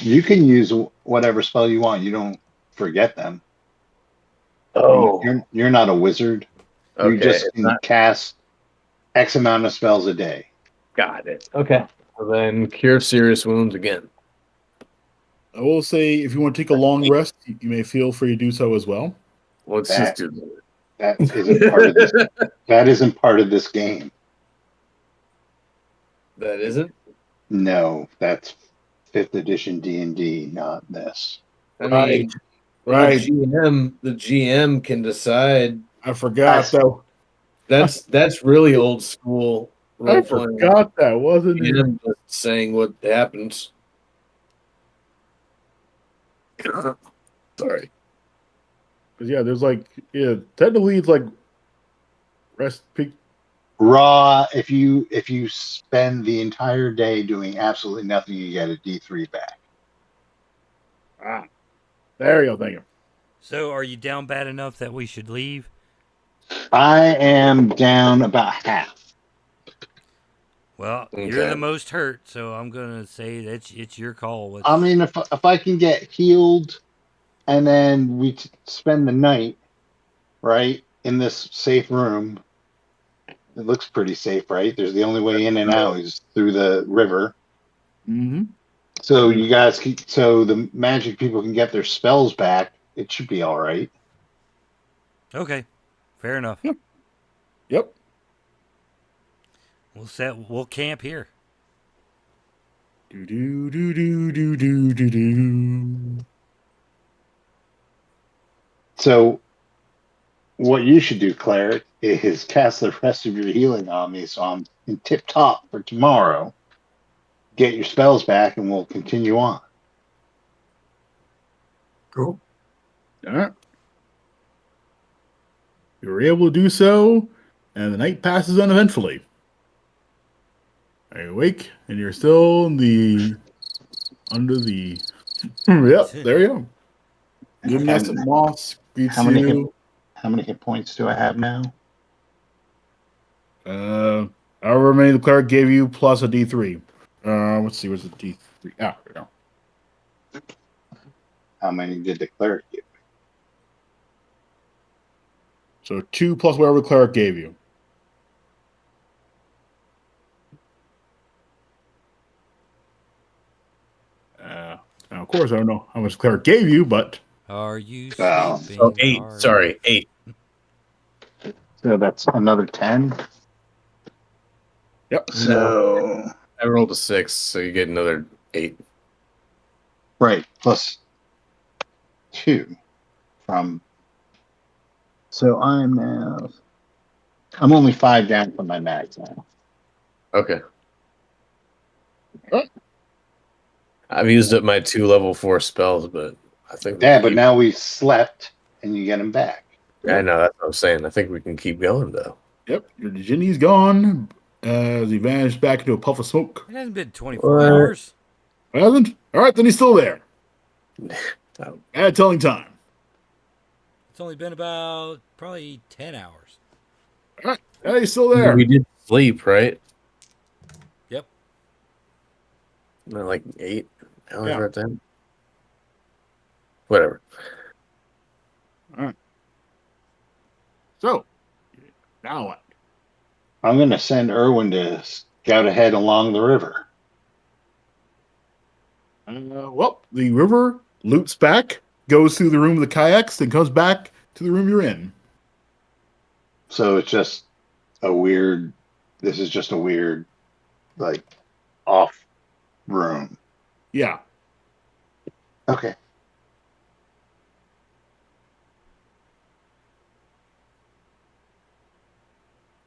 S2: You can use whatever spell you want. You don't forget them.
S4: Oh,
S2: You're not a wizard. You
S4: okay.
S2: just can cast X amount of spells a day.
S4: Got it. Okay. Well, then Cure Serious Wounds again.
S3: I will say, if you want to take a long rest, you may feel free to do so as well.
S4: Let's
S2: That-
S4: just do
S2: That isn't part of this. That isn't part of this game.
S4: that. Isn't?
S2: No, that's 5th edition D&D, not this.
S4: I
S3: Right.
S4: mean,
S3: Right.
S4: The GM can decide.
S3: I forgot, though.
S4: That's really old school
S3: I forgot that wasn't it.
S4: And saying what happens. Sorry.
S3: Because yeah, there's like technically it's like rest peak.
S2: Raw. If you spend the entire day doing absolutely nothing, you get a D3 back.
S3: Ah, there you go. Thank you.
S1: So, are you down bad enough that we should leave?
S2: I am down about half.
S1: Well, you're the most hurt, so I'm gonna say that it's your call.
S2: I mean, if I can get healed, and then we spend the night, right, in this safe room. It looks pretty safe, right? There's the only way in and out is through the river.
S3: Mm-hmm.
S2: So you guys so the magic people can get their spells back. It should be all right.
S1: Okay, fair enough.
S3: Yep.
S1: We'll camp here.
S3: Do do do do do do do do.
S2: So what you should do, Cleric, is cast the rest of your healing on me, so I'm in tip top for tomorrow. Get your spells back, and we'll continue on.
S5: Cool.
S3: All right. You were able to do so, and the night passes uneventfully. You awake, and you're still under the. Yep, there you go. Good nest of moss greets
S2: How many
S3: you.
S2: How many hit points do I have now?
S3: However many the cleric gave you plus a D3. Let's see, where's the D3? Ah, there we go.
S2: How many did the cleric give?
S3: So 2 plus whatever the cleric gave you. Now, of course, I don't know how much the cleric gave you, but
S1: Are you
S2: Well,
S1: sleeping?
S4: Oh, 8.
S1: Are
S4: Sorry, 8.
S2: So that's another 10.
S3: yep.
S2: So
S4: I rolled a 6, so you get another 8.
S2: right, plus 2 from. So I'm only 5 down from my max now.
S4: Okay.
S3: What?
S4: I've used up my 2 level 4 spells, but I think we
S2: Yeah,
S4: can
S2: but
S4: keep-
S2: now we slept, and you get them back.
S4: I know, that's what I'm saying. I think we can keep going, though.
S3: Yep, your genie's gone as he vanished back into a puff of smoke.
S1: It hasn't been 24
S4: What?
S1: hours.
S3: Hasn't? All right, then he's still there.
S4: Oh.
S3: At telling time.
S1: It's only been about probably 10 hours.
S3: All right, yeah, he's still there.
S4: We did sleep, right?
S1: Yep.
S4: No, like 8 hours
S3: Yeah.
S4: right then. Whatever.
S3: So, now what?
S2: I'm going to send Erwin to scout ahead along the river.
S3: Well, the river loops back, goes through the room of the kayaks, then comes back to the room you're in.
S2: So it's just this is just a weird, like, off room.
S3: Yeah.
S2: Okay.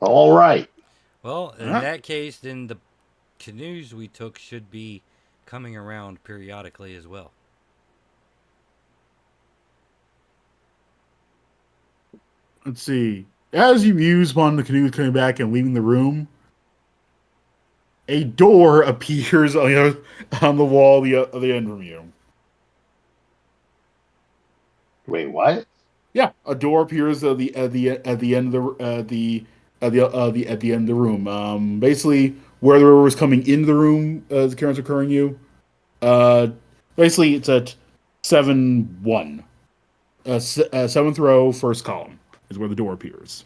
S2: All right.
S1: Well, in
S3: Huh?
S1: that case, then the canoes we took should be coming around periodically as well.
S3: Let's see. As you muse upon the canoe coming back and leaving the room, a door appears on the wall of the end from you.
S2: Wait, what?
S3: Yeah, a door appears at the end of the end of the room. Basically, where the river was coming into the room, the currents occurring you. Basically, it's at 7-1. 7th row, first column is where the door appears.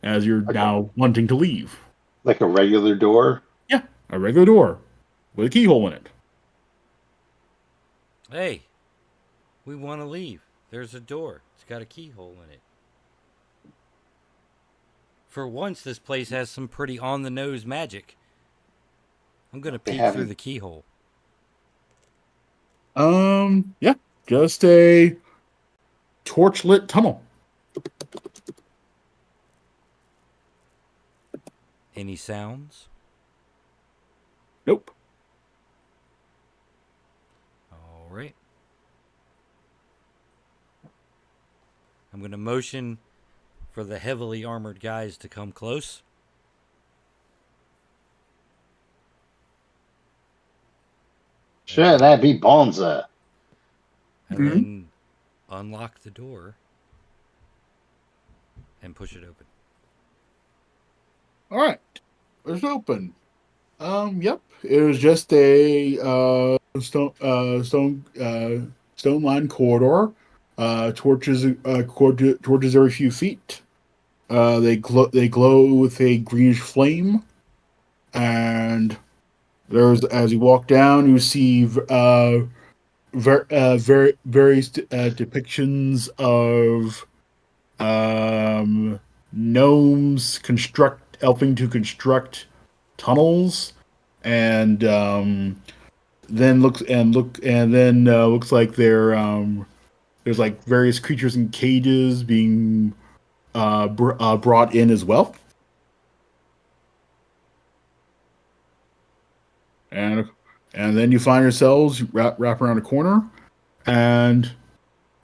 S3: As you're now wanting to leave.
S2: Like a regular door?
S3: Yeah, a regular door with a keyhole in it.
S1: Hey, we want to leave. There's a door. It's got a keyhole in it. For once, this place has some pretty on-the-nose magic. I'm going to peek through the keyhole.
S3: Yeah, just a torch-lit tunnel.
S1: Any sounds?
S3: Nope.
S1: All right. I'm going to motion for the heavily armored guys to come close.
S2: Sure, that'd be Bonza.
S1: And
S3: Mhm.
S1: then unlock the door and push it open.
S3: All right. It's open. Yep. It was just a stone lined corridor. Torches every few feet. They glow with a greenish flame, and there's as you walk down, you see various depictions of gnomes helping to construct tunnels, and looks like there's like various creatures in cages being brought in as well. And and then you find yourselves wrap around a corner, and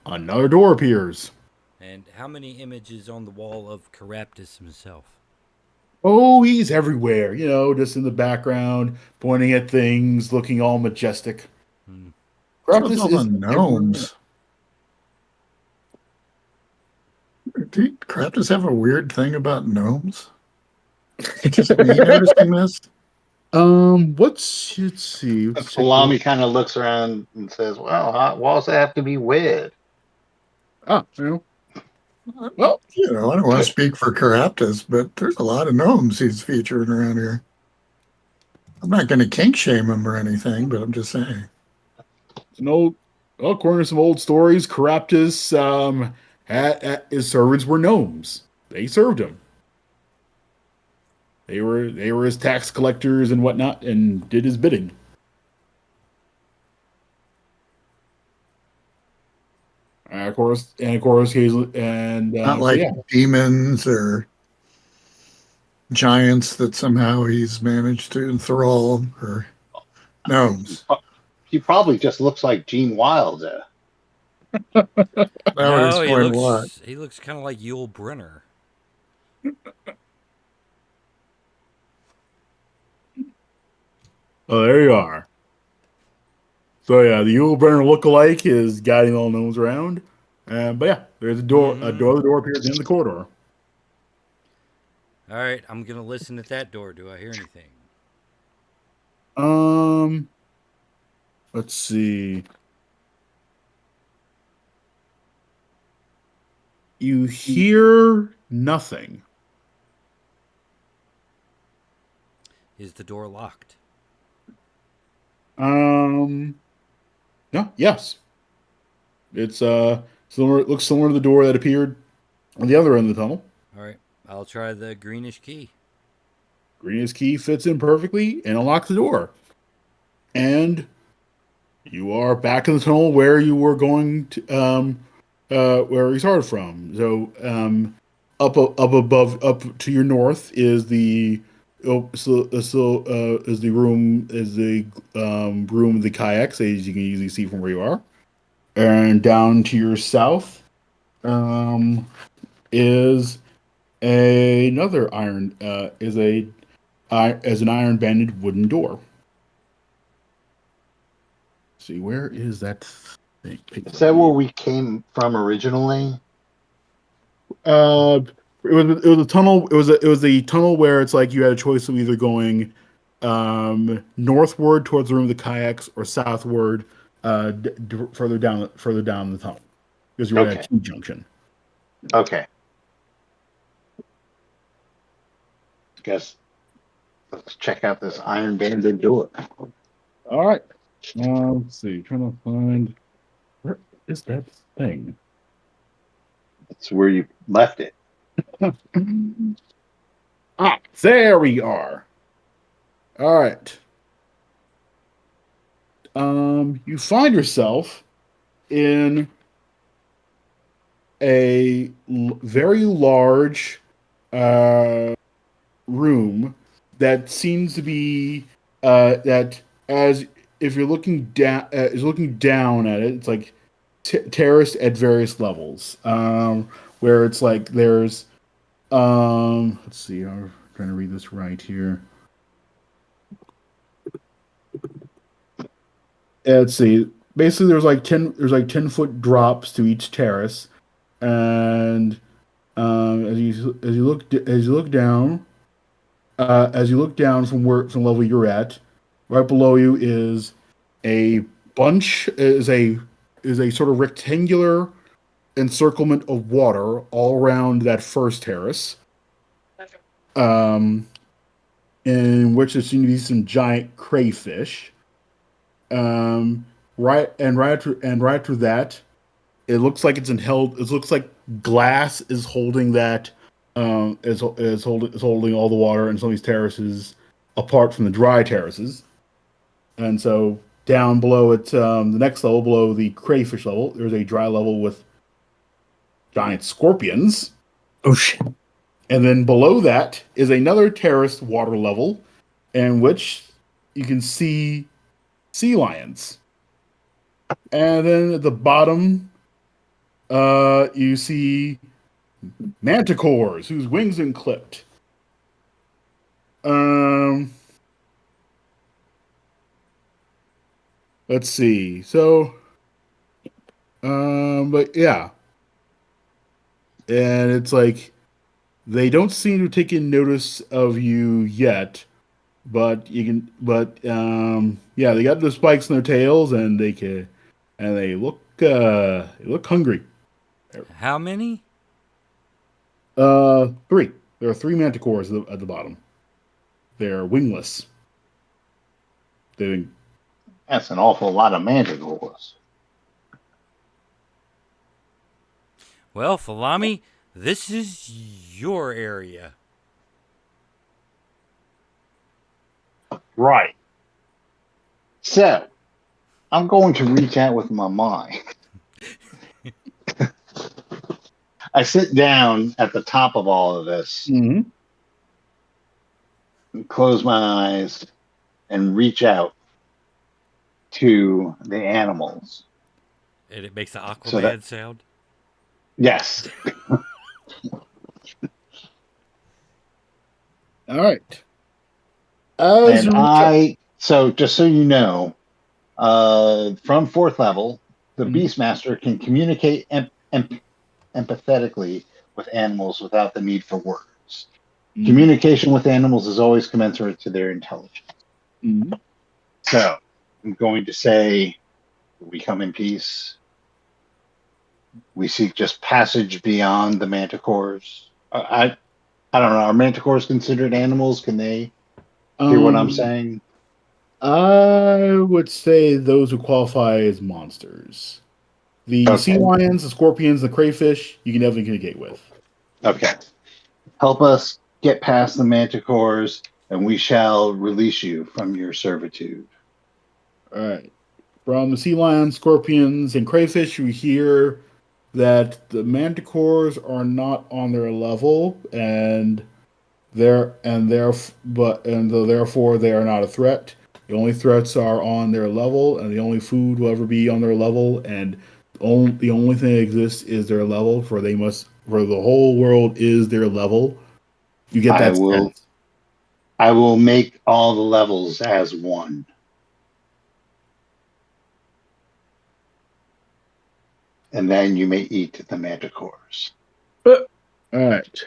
S3: another door appears.
S1: And how many images on the wall of Keraptis himself?
S3: Oh, he's everywhere, just in the background, pointing at things, looking all majestic.
S1: Hmm.
S5: What's with
S3: Keraptis
S5: all the
S3: is
S5: gnomes? Did Keraptis have a weird thing about gnomes? Just me noticing this?
S3: let's see. Let's check
S2: Salami kind of looks around and says, "Well, hot walls have to be weird."
S3: Well,
S5: I don't want to speak for Keraptis, but there's a lot of gnomes he's featuring around here. I'm not going to kink shame him or anything, but I'm just saying.
S3: According to some old stories, Keraptis his servants were gnomes. They served him. They were his tax collectors and whatnot, and did his bidding. Of course, Hazel, and
S5: Not
S3: so
S5: like
S3: yeah,
S5: demons or giants that somehow he's managed to enthrall, or gnomes.
S2: He probably just looks like Gene Wilder.
S5: That would
S1: No,
S5: explain a lot.
S1: he looks kind of like Yul Brynner.
S3: oh, there you are. So yeah, the Yule Brenner lookalike is guiding all gnomes around. But yeah, there's a door.
S1: Mhm.
S3: A door appears in the corridor.
S1: All right, I'm going to listen at that door. Do I hear anything?
S3: Let's see. You hear nothing.
S1: Is the door locked?
S3: No, yes. It's similar. It looks similar to the door that appeared on the other end of the tunnel.
S1: All right, I'll try the greenish key.
S3: Green's key fits in perfectly and unlocks the door. And you are back in the tunnel where you were going to, where you started from. So, up to your north is the is the room room of the kayaks, as you can easily see from where you are, and down to your south, is another iron as an iron banded wooden door. See, where is that thing?
S2: Is that where we came from originally?
S3: It was a tunnel. It was a tunnel where it's like you had a choice of either going northward towards the room of the kayaks or southward further down the tunnel because you were at a T junction.
S2: Okay. Guess let's check out this iron banded door.
S3: All right. Let's see. Trying to find where is that thing?
S2: That's where you left it.
S3: There we are. All right. You find yourself in a very large room that seems to be that as if you're looking down is looking down at it, it's like terraced at various levels. Where it's like there's let's see, I'm trying to read this right here. Let's see. Basically, there's like 10-foot drops to each terrace, and as you look down from the level you're at, right below you is a bunch is a sort of rectangular encirclement of water all around that first terrace. Um, in which there seem to be some giant crayfish. Um, right after that, it looks like it's in held. It looks like glass is holding that. Is holding all the water in some of these terraces apart from the dry terraces, and so down below it, the next level below the crayfish level, there's a dry level with giant scorpions.
S4: Oh shit!
S3: And then below that is another terraced water level, in which you can see sea lions. And then at the bottom, you see manticores whose wings are clipped. Let's see. So, but yeah, and it's like they don't seem to have taken notice of you yet, but yeah, they got the spikes in their tails, and they look hungry.
S1: How many?
S3: Three. There are three manticores at the bottom. They're wingless.
S2: That's an awful lot of manticores.
S1: Well, Falami, this is your area.
S2: Right. So, I'm going to reach out with my mind. I sit down at the top of all of this,
S3: Mm-hmm.
S2: and close my eyes, and reach out to the animals.
S1: And it makes the Aquaman
S2: So that-
S1: sound.
S2: Yes.
S3: All right.
S2: So just so you know, from fourth level, the Beastmaster can communicate empathetically with animals without the need for words. Communication with animals is always commensurate to their intelligence.
S3: Mm-hmm.
S2: So I'm going to say, we come in peace. We seek just passage beyond the manticores. I don't know. Are manticores considered animals? Can they hear what I'm saying?
S3: I would say those who qualify as monsters. The sea lions, the scorpions, the crayfish, you can definitely communicate with.
S2: Okay. Help us get past the manticores, and we shall release you from your servitude.
S3: All right. From the sea lions, scorpions, and crayfish, we hear that the manticores are not on their level, and therefore they are not a threat. The only threats are on their level, and the only food will ever be on their level, and the only thing that exists is their level. For the whole world is their level. You get that sense.
S2: I will make all the levels as one. And then you may eat the manticores.
S3: All right.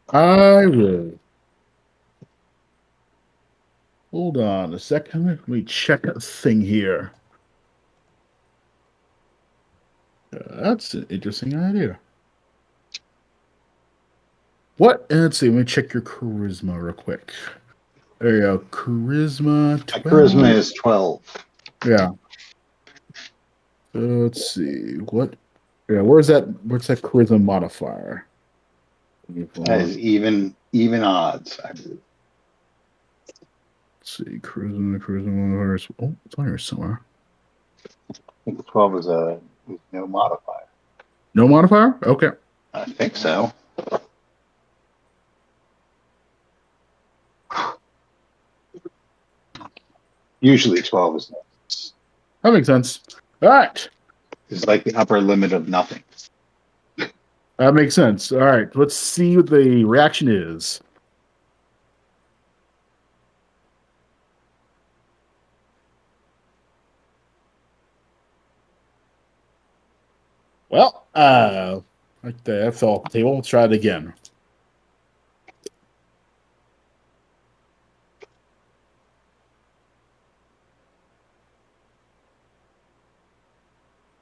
S3: I will. Hold on a second. Let me check a thing here. That's an interesting idea. What? Let's see. Let me check your charisma real quick. There you go. Charisma 12.
S2: My charisma is 12.
S3: Yeah. Let's see. What? Yeah. Where's that charisma modifier?
S2: That is even odds, I believe.
S3: Let's see. Charisma modifier. Oh, it's on here somewhere.
S2: I think 12 is no modifier.
S3: No modifier? Okay.
S2: I think so. Usually 12
S3: That makes sense. All right.
S2: is like the upper limit of nothing.
S3: That makes sense. All right. Let's see what the reaction is. Well, right there, that fell off the table. Let's try it again.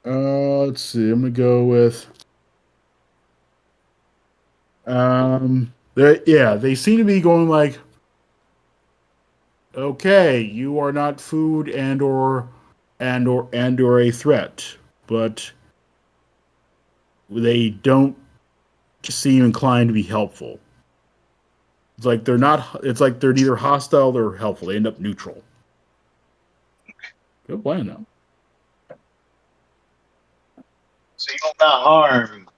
S3: Let's see. I'm gonna go with. They seem to be going like, okay, you are not food and or a threat, but they don't seem inclined to be helpful. It's like they're not. It's like they're neither hostile or helpful. They end up neutral. Good plan, though.
S2: So you will not harm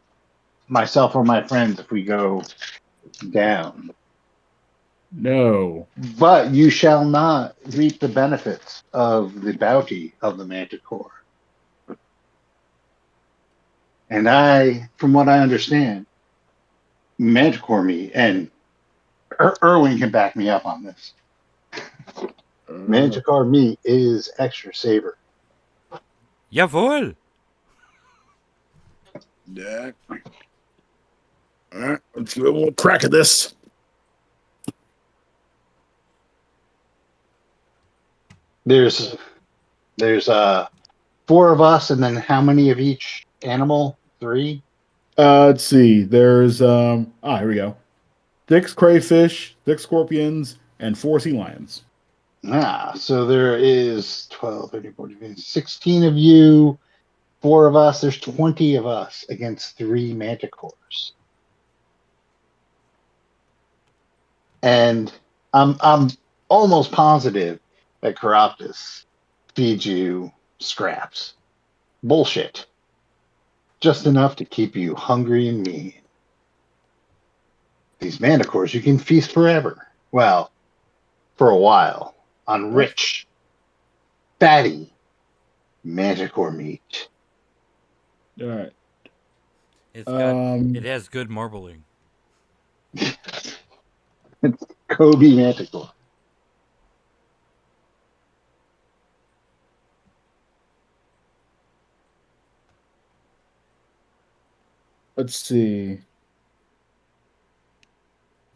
S2: myself or my friends if we go down.
S3: No.
S2: But you shall not reap the benefits of the bounty of the Manticore. And from what I understand, Manticore meat, and Erwin can back me up on this. Manticore meat is extra savor.
S1: Jawohl.
S3: Yeah. All right, let's give it a little crack at this.
S2: There's 4 of us, and then how many of each animal? 3?
S3: Let's see. There's here we go. 6 crayfish, 6 scorpions, and 4 sea lions.
S2: So there is 12, 13, 14, 15, 16 of you, 4 of us. There's 20 of us against 3 manticores. And I'm almost positive that Keraptis feeds you scraps. Bullshit. Just enough to keep you hungry and mean. These manticores, you can feast forever. Well, for a while. On rich, fatty manticore meat.
S3: All right.
S1: It has good marbling.
S2: It's Kobe manticore.
S3: Let's see.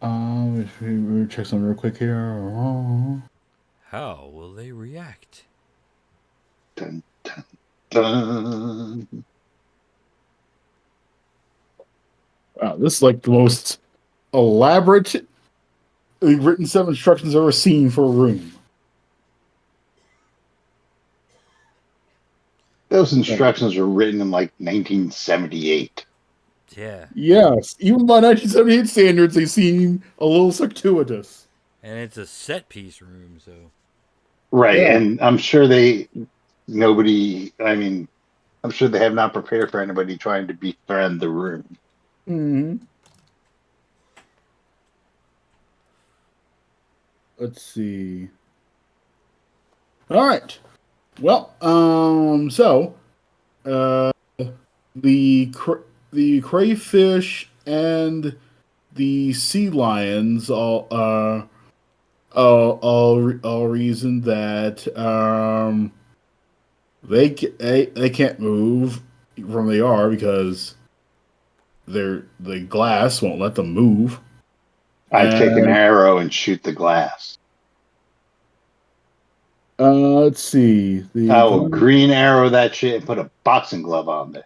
S3: We'll check something real quick here.
S1: How will they react?
S2: Dun, dun, dun.
S3: Wow, this is like the most elaborate written set of instructions I've ever seen for a room.
S2: Those instructions were written in like 1978.
S1: Yeah.
S3: Yes, even by 1978 standards, they seem a little circuitous.
S1: And it's a set piece room, so.
S2: Right,
S3: Yeah.
S2: and I'm sure I'm sure they have not prepared for anybody trying to befriend the room.
S3: Mm-hmm. Let's see. All right. Well, the crayfish and the sea lions all reason that they can't move from where they are because the glass won't let them move.
S2: I'd take an arrow and shoot the glass.
S3: Let's see.
S2: I will green arrow that shit and put a boxing glove on there.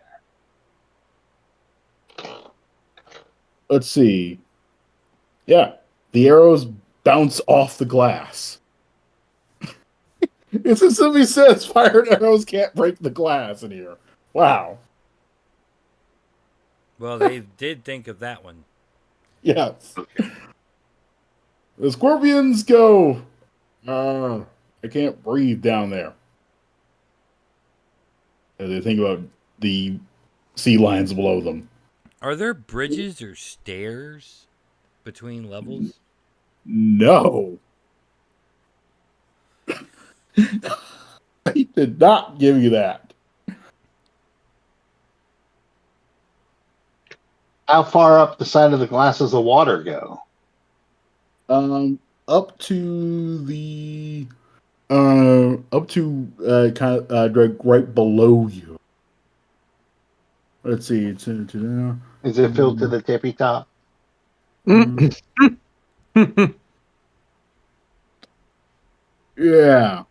S3: Let's see. Yeah, the arrows bounce off the glass. It simply says fired arrows can't break the glass in here. Wow.
S1: Well, they did think of that one.
S3: Yes. The scorpions go. I can't breathe down there. As they think about the sea lions below them.
S1: Are there bridges or stairs between levels?
S3: No. I did not give you that.
S2: How far up the side of the glass does the water go?
S3: Up to the kind of right below you. Let's see. It's
S2: Is it filled to the tippy top?
S3: yeah.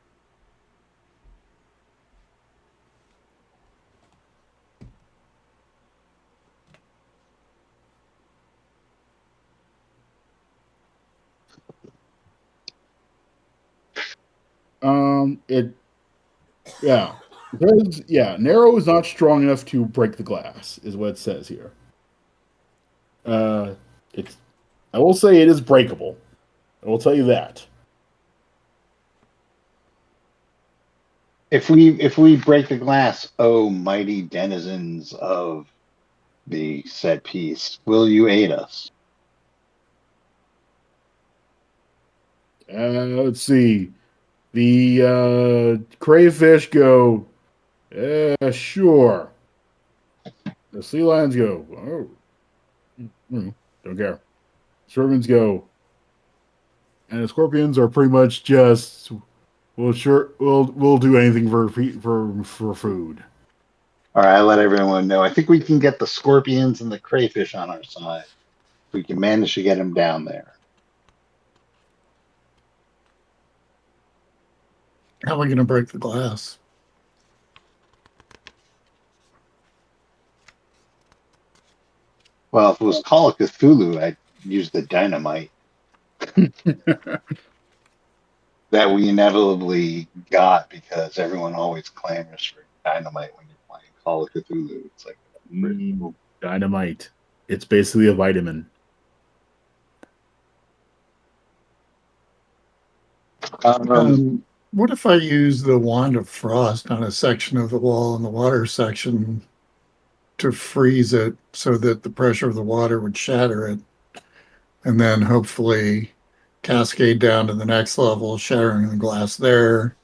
S3: It yeah. Because, narrow is not strong enough to break the glass, is what it says here. It's. I will say it is breakable. I will tell you that.
S2: If we break the glass, oh mighty denizens of the set piece, will you aid us?
S3: Let's see. The crayfish go. Sure. The sea lions go. Don't care. Scorpions go. And the scorpions are pretty much just. We'll do anything for food.
S2: All right, I let everyone know. I think we can get the scorpions and the crayfish on our side. We can manage to get them down there.
S5: How are we going to break the glass?
S2: Well, if it was Call of Cthulhu, I'd use the dynamite that we inevitably got because everyone always clamors for dynamite when you're playing Call of Cthulhu. It's like
S3: Dynamite. It's basically a vitamin.
S5: What if I use the wand of frost on a section of the wall in the water section to freeze it so that the pressure of the water would shatter it, and then hopefully cascade down to the next level, shattering the glass there,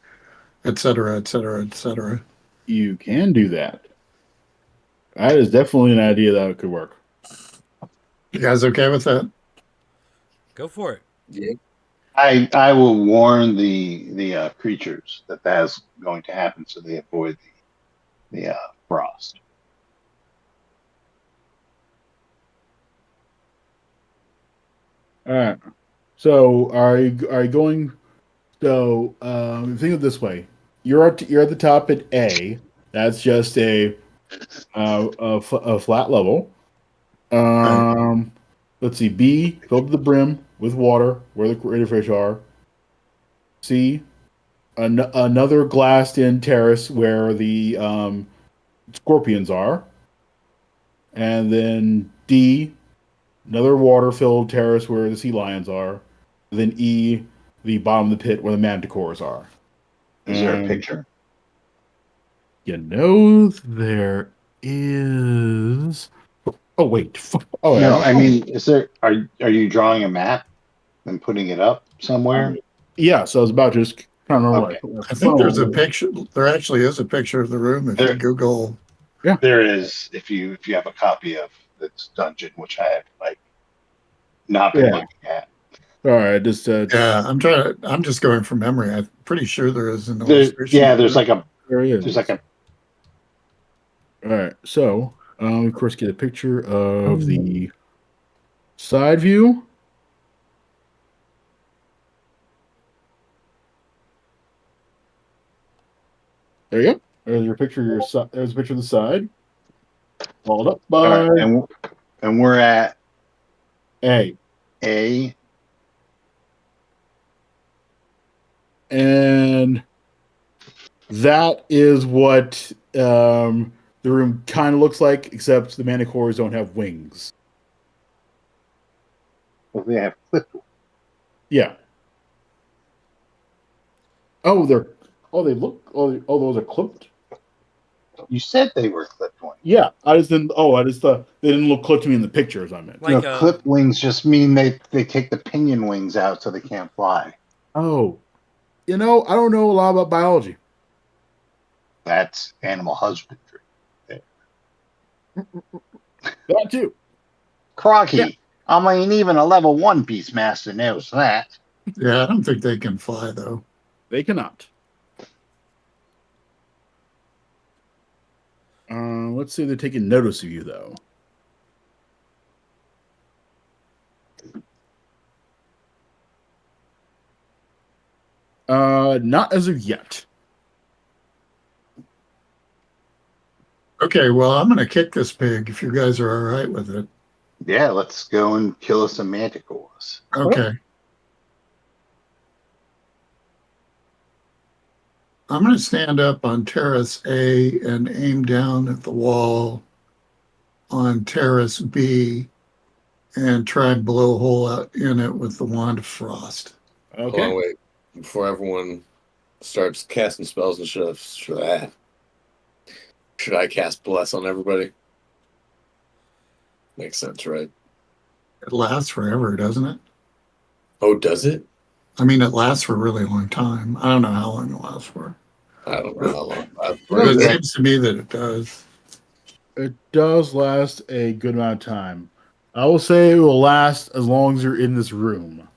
S5: et cetera, et cetera, et cetera.
S3: You can do that. That is definitely an idea that could work.
S5: You guys okay with that?
S1: Go for it.
S3: Yeah.
S2: I will warn the creatures that is going to happen so they avoid the frost.
S3: All right. So are you going? So think of it this way: you're at the top at A. That's just a flat level. Let's see. B, filled to the brim with water, where the greater fish are. C, another glassed-in terrace where the scorpions are. And then D, another water-filled terrace where the sea lions are. And then E, the bottom of the pit where the manticores are.
S2: Is there a picture?
S3: You know there is. Oh wait. Oh
S2: No,
S3: yeah.
S2: I mean, is there? Are you drawing a map and putting it up somewhere?
S3: Yeah. So I was about to just kind of
S2: Okay.
S5: I think there's a picture. There actually is a picture of the room if you Google.
S3: Yeah,
S2: there is. If you have a copy of this dungeon, which I have not been looking at.
S3: All right. Just
S5: Yeah, I'm just going from memory. I'm pretty sure there is an illustration.
S2: There's like a.
S3: there he is.
S2: There's like a.
S3: All right. So of course, get a picture of the side view. There you go. There's your picture. There's a picture of the side. Followed up by
S2: and we're at
S3: A. And that is what the room kind of looks like, except the manticores don't have wings.
S2: Well, they have clipped.
S3: Yeah. Oh, they look. Oh, those are clipped.
S2: You said they were clipped wings.
S3: Yeah, I just didn't. They didn't look clipped to me in the pictures. I meant.
S1: Like
S2: clipped wings just mean they take the pinion wings out so they can't fly.
S3: Oh, I don't know a lot about biology.
S2: That's animal husbandry.
S3: That too.
S2: Crocky.
S3: Yeah.
S2: I mean, even a level 1 Beastmaster knows that.
S5: Yeah, I don't think they can fly though.
S3: They cannot. Let's see if they're taking notice of you, though. Not as of yet.
S5: Okay, well, I'm going to kick this pig if you guys are all right with it.
S2: Yeah, let's go and kill some manticores.
S5: Okay. I'm going to stand up on terrace A and aim down at the wall on terrace B and try and blow a hole out in it with the wand of frost.
S4: Hold
S3: Okay.
S4: on, wait. Before everyone starts casting spells and stuff, should I cast Bless on everybody? Makes sense, right?
S5: It lasts forever, doesn't it?
S4: Oh, does it?
S5: I mean, it lasts for a really long time. I don't know how long it lasts for.
S4: I don't know how long.
S5: But it seems to me that it does.
S3: It does last a good amount of time. I will say it will last as long as you're in this room.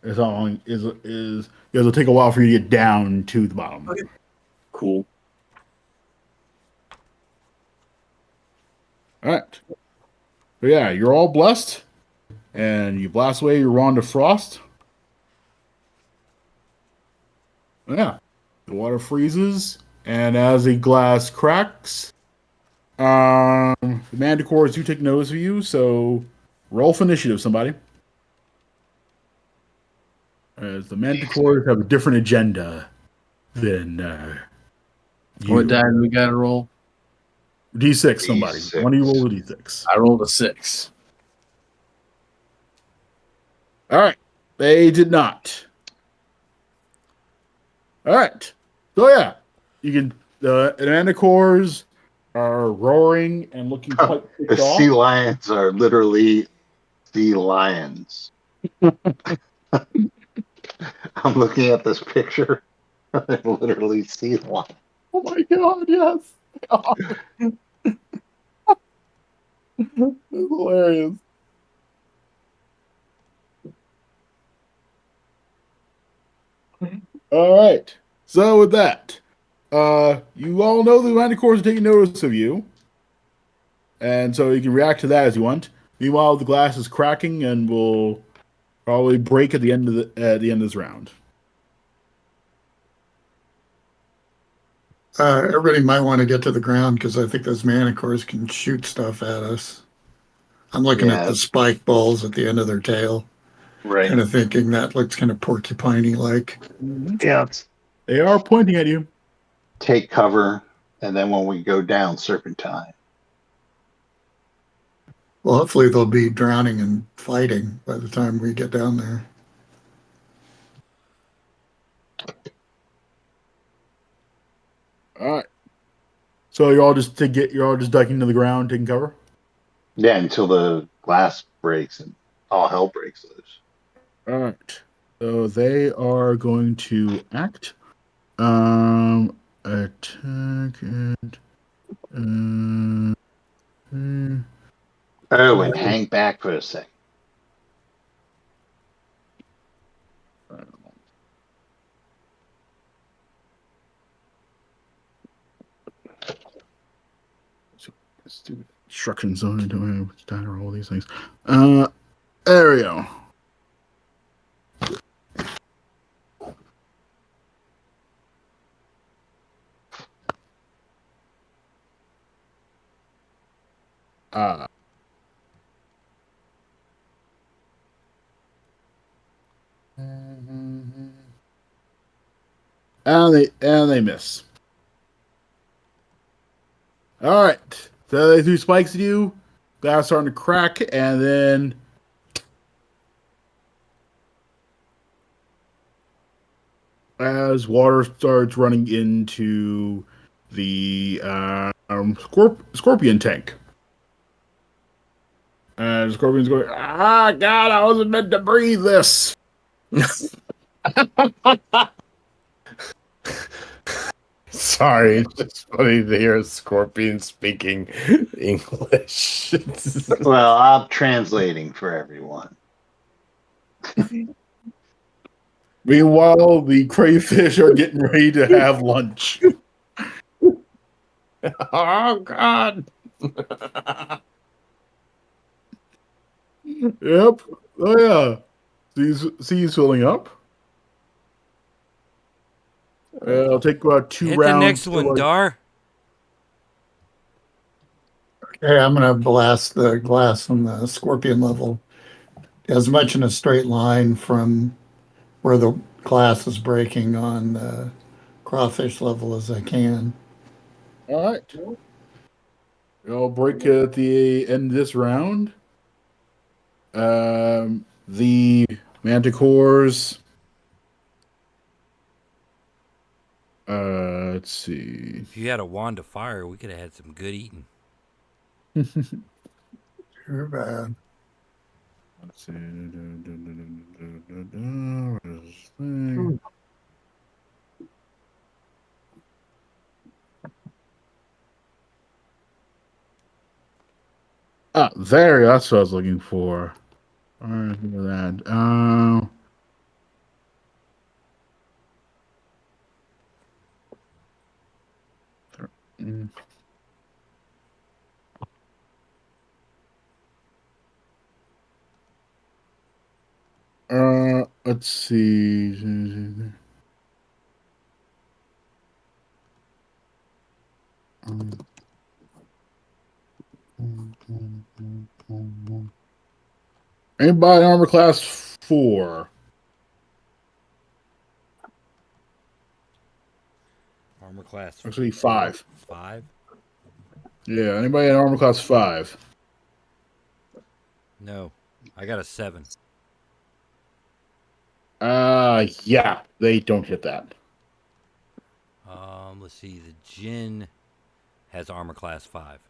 S3: As long is it'll take a while for you to get down to the bottom.
S4: Okay. Cool.
S3: All right. But yeah, you're all blessed, and you blast away your wand of frost. Yeah, the water freezes, and as the glass cracks, the manticores do take notice of you. So roll for initiative, somebody. As the manticores have a different agenda than you.
S4: What die do we got to roll?
S3: D6, somebody.
S2: D6.
S3: One of you roll a D6.
S4: I rolled a 6.
S3: All right. They did not. All right. So, yeah. You can. The manticores are roaring and looking quite
S2: The
S3: pissed off.
S2: sea lions are literally sea lions. I'm looking at this picture. They're literally sea lions.
S3: Oh my god, yes. That's hilarious. All right. So with that, you all know the manticores are taking notice of you, and so you can react to that as you want. Meanwhile, the glass is cracking and will probably break at the end of this round.
S5: Everybody might want to get to the ground because I think those manticores can shoot stuff at us. I'm looking at the spike balls at the end of their tail,
S2: Right.
S5: kind of thinking that looks kind of porcupine-y like.
S2: Yeah.
S3: They are pointing at you.
S2: Take cover, and then when we go down, serpentine.
S5: Well, hopefully they'll be drowning and fighting by the time we get down there.
S3: All right. So you're all just ducking to the ground, taking cover.
S2: Yeah, until the glass breaks and all hell breaks loose.
S3: All right. So they are going to act. Attack and.
S2: Oh, and hang back for a second.
S3: Stupid instruction zone doing all these things. There we go. And they miss. All right. So they threw spikes at you. Glass starting to crack, and then as water starts running into the scorpion tank. And the scorpion's going, God, I wasn't meant to breathe this.
S4: Sorry, it's just funny to hear a scorpion speaking English.
S2: Well, I'm translating for everyone.
S3: Meanwhile, the crayfish are getting ready to have lunch.
S4: Oh God!
S3: Yep. Oh yeah. Sea's filling up. It'll take about 2
S1: Hit the
S3: rounds.
S1: next one, Dar.
S5: Okay, I'm gonna blast the glass on the scorpion level as much in a straight line from where the glass is breaking on the crawfish level as I can.
S3: All right. I'll break at the end of this round. The manticores. Let's see.
S1: If you had a wand of fire, we could have had some good eating.
S5: Too bad.
S3: Let's see. What is this thing? There. That's what I was looking for. All right, look at that. Mm. Let's see. Anybody in armor class 4?
S1: Armor class
S3: Actually, 5.
S1: 5?
S3: Yeah, anybody in armor class 5?
S1: No, I got a 7.
S3: Yeah, they don't hit that.
S1: Let's see. The Jinn has armor class 5.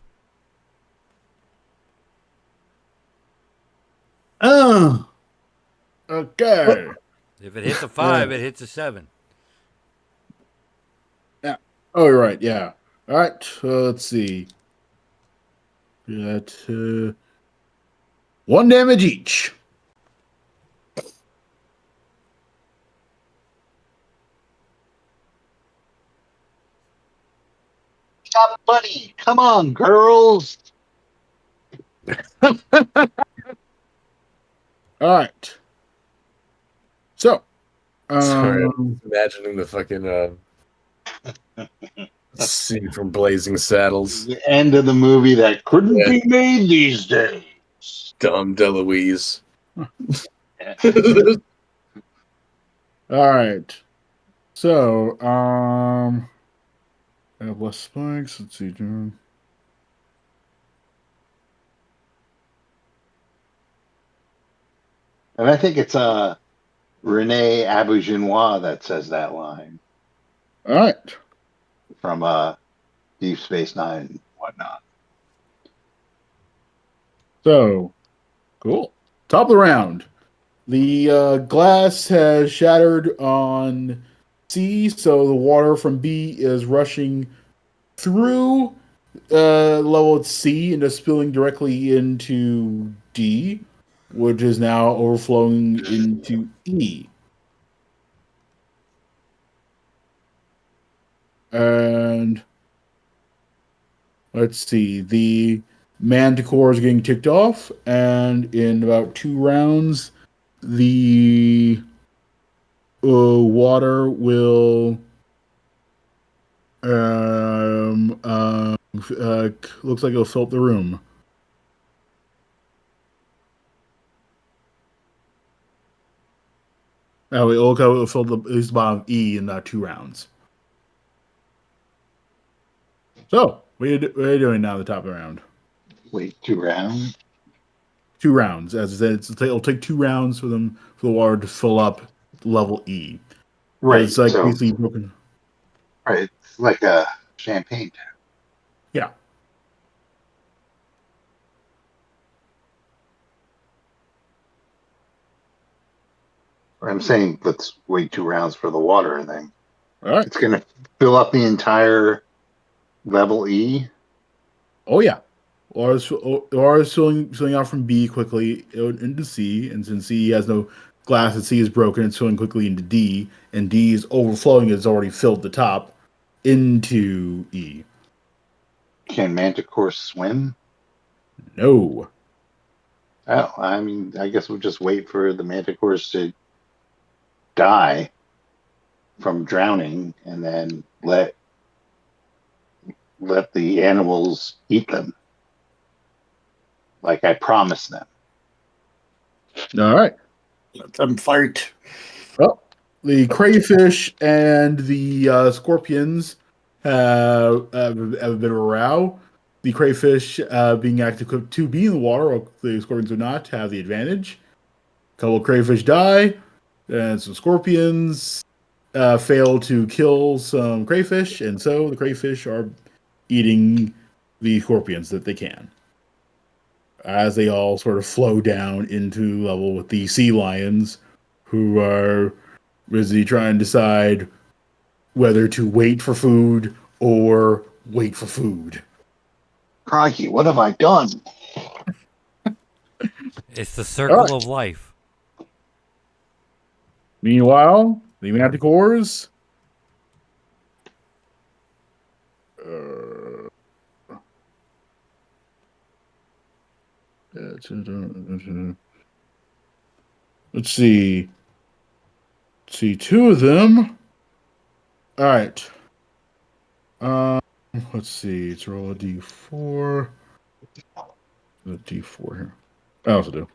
S3: Oh, okay.
S1: If it hits a 5, it hits a 7.
S3: Yeah. Oh, you're right. Yeah. All right. Let's see. That 1 damage each.
S2: Stop, buddy. Come on, girls.
S3: All right. So,
S4: Sorry, I'm imagining the fucking scene from Blazing Saddles.
S2: The end of the movie that couldn't
S4: Yeah.
S2: be made these days.
S4: Dumb DeLuise.
S3: all right. So, I have less spikes. Let's see.
S2: And I think it's Rene Auberjonois that says that line
S3: All right.
S2: from Deep Space Nine and whatnot.
S3: So, cool. Top of the round. The glass has shattered on C, so the water from B is rushing through level at C and just spilling directly into D, which is now overflowing into E. And let's see, the manticore is getting ticked off, and in about 2 rounds, the water will looks like it'll fill up the room. Now we look how it'll fill the at least bottom E in 2 rounds. So what are you doing now at the top of the round?
S2: Wait, 2 rounds?
S3: 2 rounds. As I said, it'll take 2 rounds for the water to fill up level E.
S2: Right.
S3: It's like
S2: so,
S3: basically broken.
S2: right. It's like a champagne tap.
S3: Yeah.
S2: I'm saying let's wait 2 rounds for the water thing.
S3: All right.
S2: It's going to fill up the entire level E.
S3: Oh yeah. Or is filling out from B quickly into C, and since C has no glass and C is broken, it's filling quickly into D, and D is overflowing. It's already filled the top into E.
S2: Can Manticore swim?
S3: No.
S2: Oh, I mean, I guess we'll just wait for the Manticores to die from drowning, and then let the animals eat them, like I promised them.
S3: All right.
S5: Let them fight.
S3: Well, the crayfish and the scorpions have a bit of a row. The crayfish being active to be in the water, while the scorpions do not have the advantage. A couple of crayfish die, and some scorpions fail to kill some crayfish, and so the crayfish are eating the scorpions that they can. As they all sort of flow down into level with the sea lions, who are busy trying to decide whether to wait for food or wait for food.
S2: Crikey, what have I done?
S1: It's the circle
S3: Alright.
S1: of life.
S3: Meanwhile, the manticores. Let's see. Two of them. All right. Let's see. Let's roll a d4. A d4 here. I also do.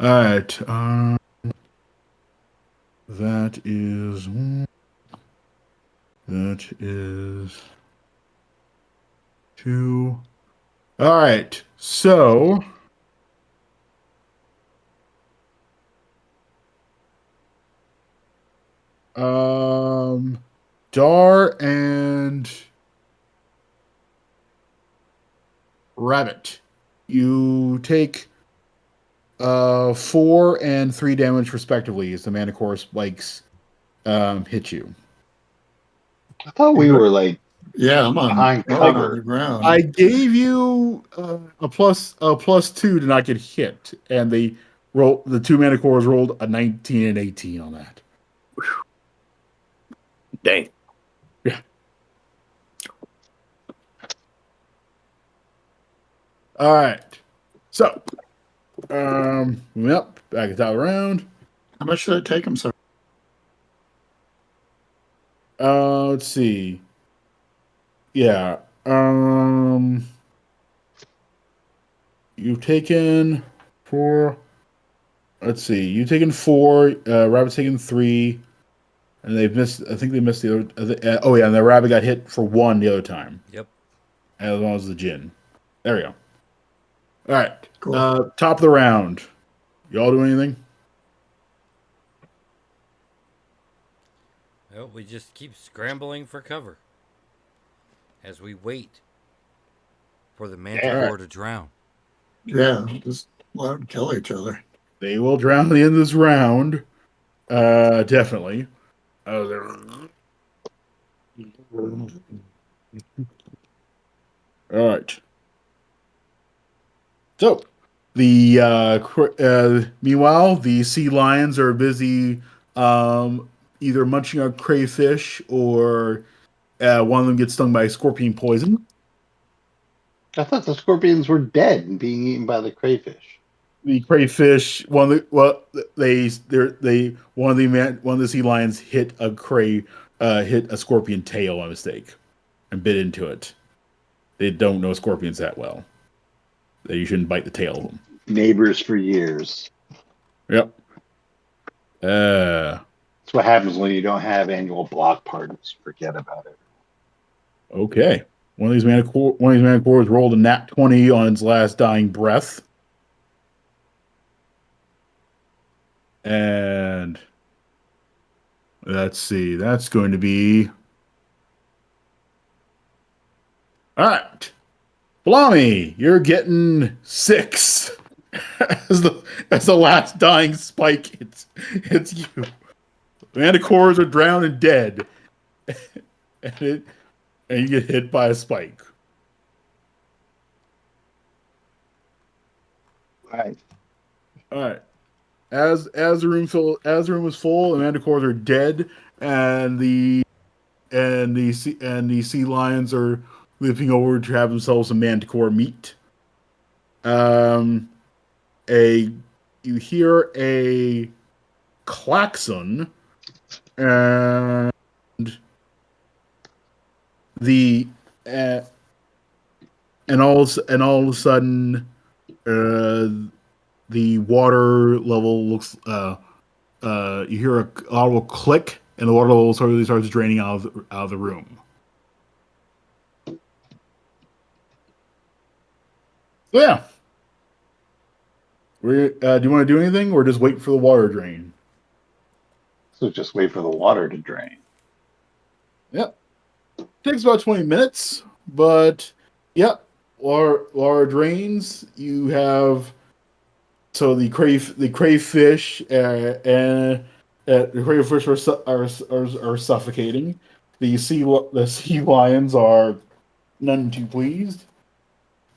S3: All right. That is one. That is two. All right. So. Dar and Rabbit. You take 4 and 3 damage respectively as the Manticore spikes hit you.
S2: I thought we were like
S5: Yeah, I'm on,
S2: behind
S5: I'm
S2: cover.
S5: on the ground.
S3: I gave you a plus 2 to not get hit, and the 2 Manticores rolled a 19 and 18 on that.
S4: Dang.
S3: Yeah. All right. So, yep, back at top of the round.
S5: How much did it take him? So
S3: Let's see. Yeah. You've taken 4. Let's see. You've taken 4. Rabbit's taken 3. And they've missed. I think they missed the other. Oh yeah, and the rabbit got hit for 1 the other time.
S1: Yep.
S3: As well as the gin. There we go. All right.
S5: Cool.
S3: Top of the round. Y'all do anything?
S1: Well, we just keep scrambling for cover as we wait for the Manticore to drown.
S5: yeah, just let them kill each other.
S3: They will drown at the end of this round. Definitely. All right. So, meanwhile, the sea lions are busy either munching on crayfish or one of them gets stung by scorpion poison.
S2: I thought the scorpions were dead and being eaten by the crayfish.
S3: The crayfish, one of the sea lions hit a scorpion tail by mistake and bit into it. They don't know scorpions that well. That you shouldn't bite the tail of them.
S2: Neighbors for years.
S3: Yep.
S2: That's what happens when you don't have annual block parties. Forget about it.
S3: Okay. One of these manticores rolled a nat 20 on its last dying breath. And let's see. That's going to be. All right. Blommy, you're getting 6 as the last dying spike hits you. The manticores are drowned and dead. and you get hit by a spike.
S2: Right.
S3: All right. As the room is full, the manticores are dead, and the sea lions are leaping over to have themselves some manticore meat. You hear a klaxon, and the uh, and all of a sudden, the water level looks. You hear a audible click, and the water level slowly starts draining out of the room. So yeah, do you want to do anything, or just wait for the water drain?
S2: So just wait for the water to drain.
S3: Yep, takes about 20 minutes, but yep, water drains. You have the crayfish and the crayfish are suffocating. The sea lions are none too pleased,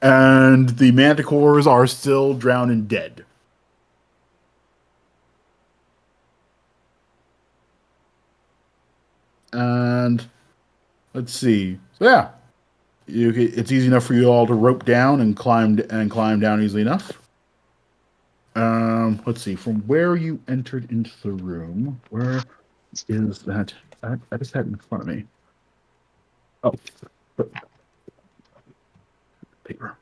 S3: and the manticores are still drowned and dead. And let's see. So yeah, it's easy enough for you all to rope down and climb down easily enough. Let's see. From where you entered into the room, where is that? I just had it in front of me. Oh, paper.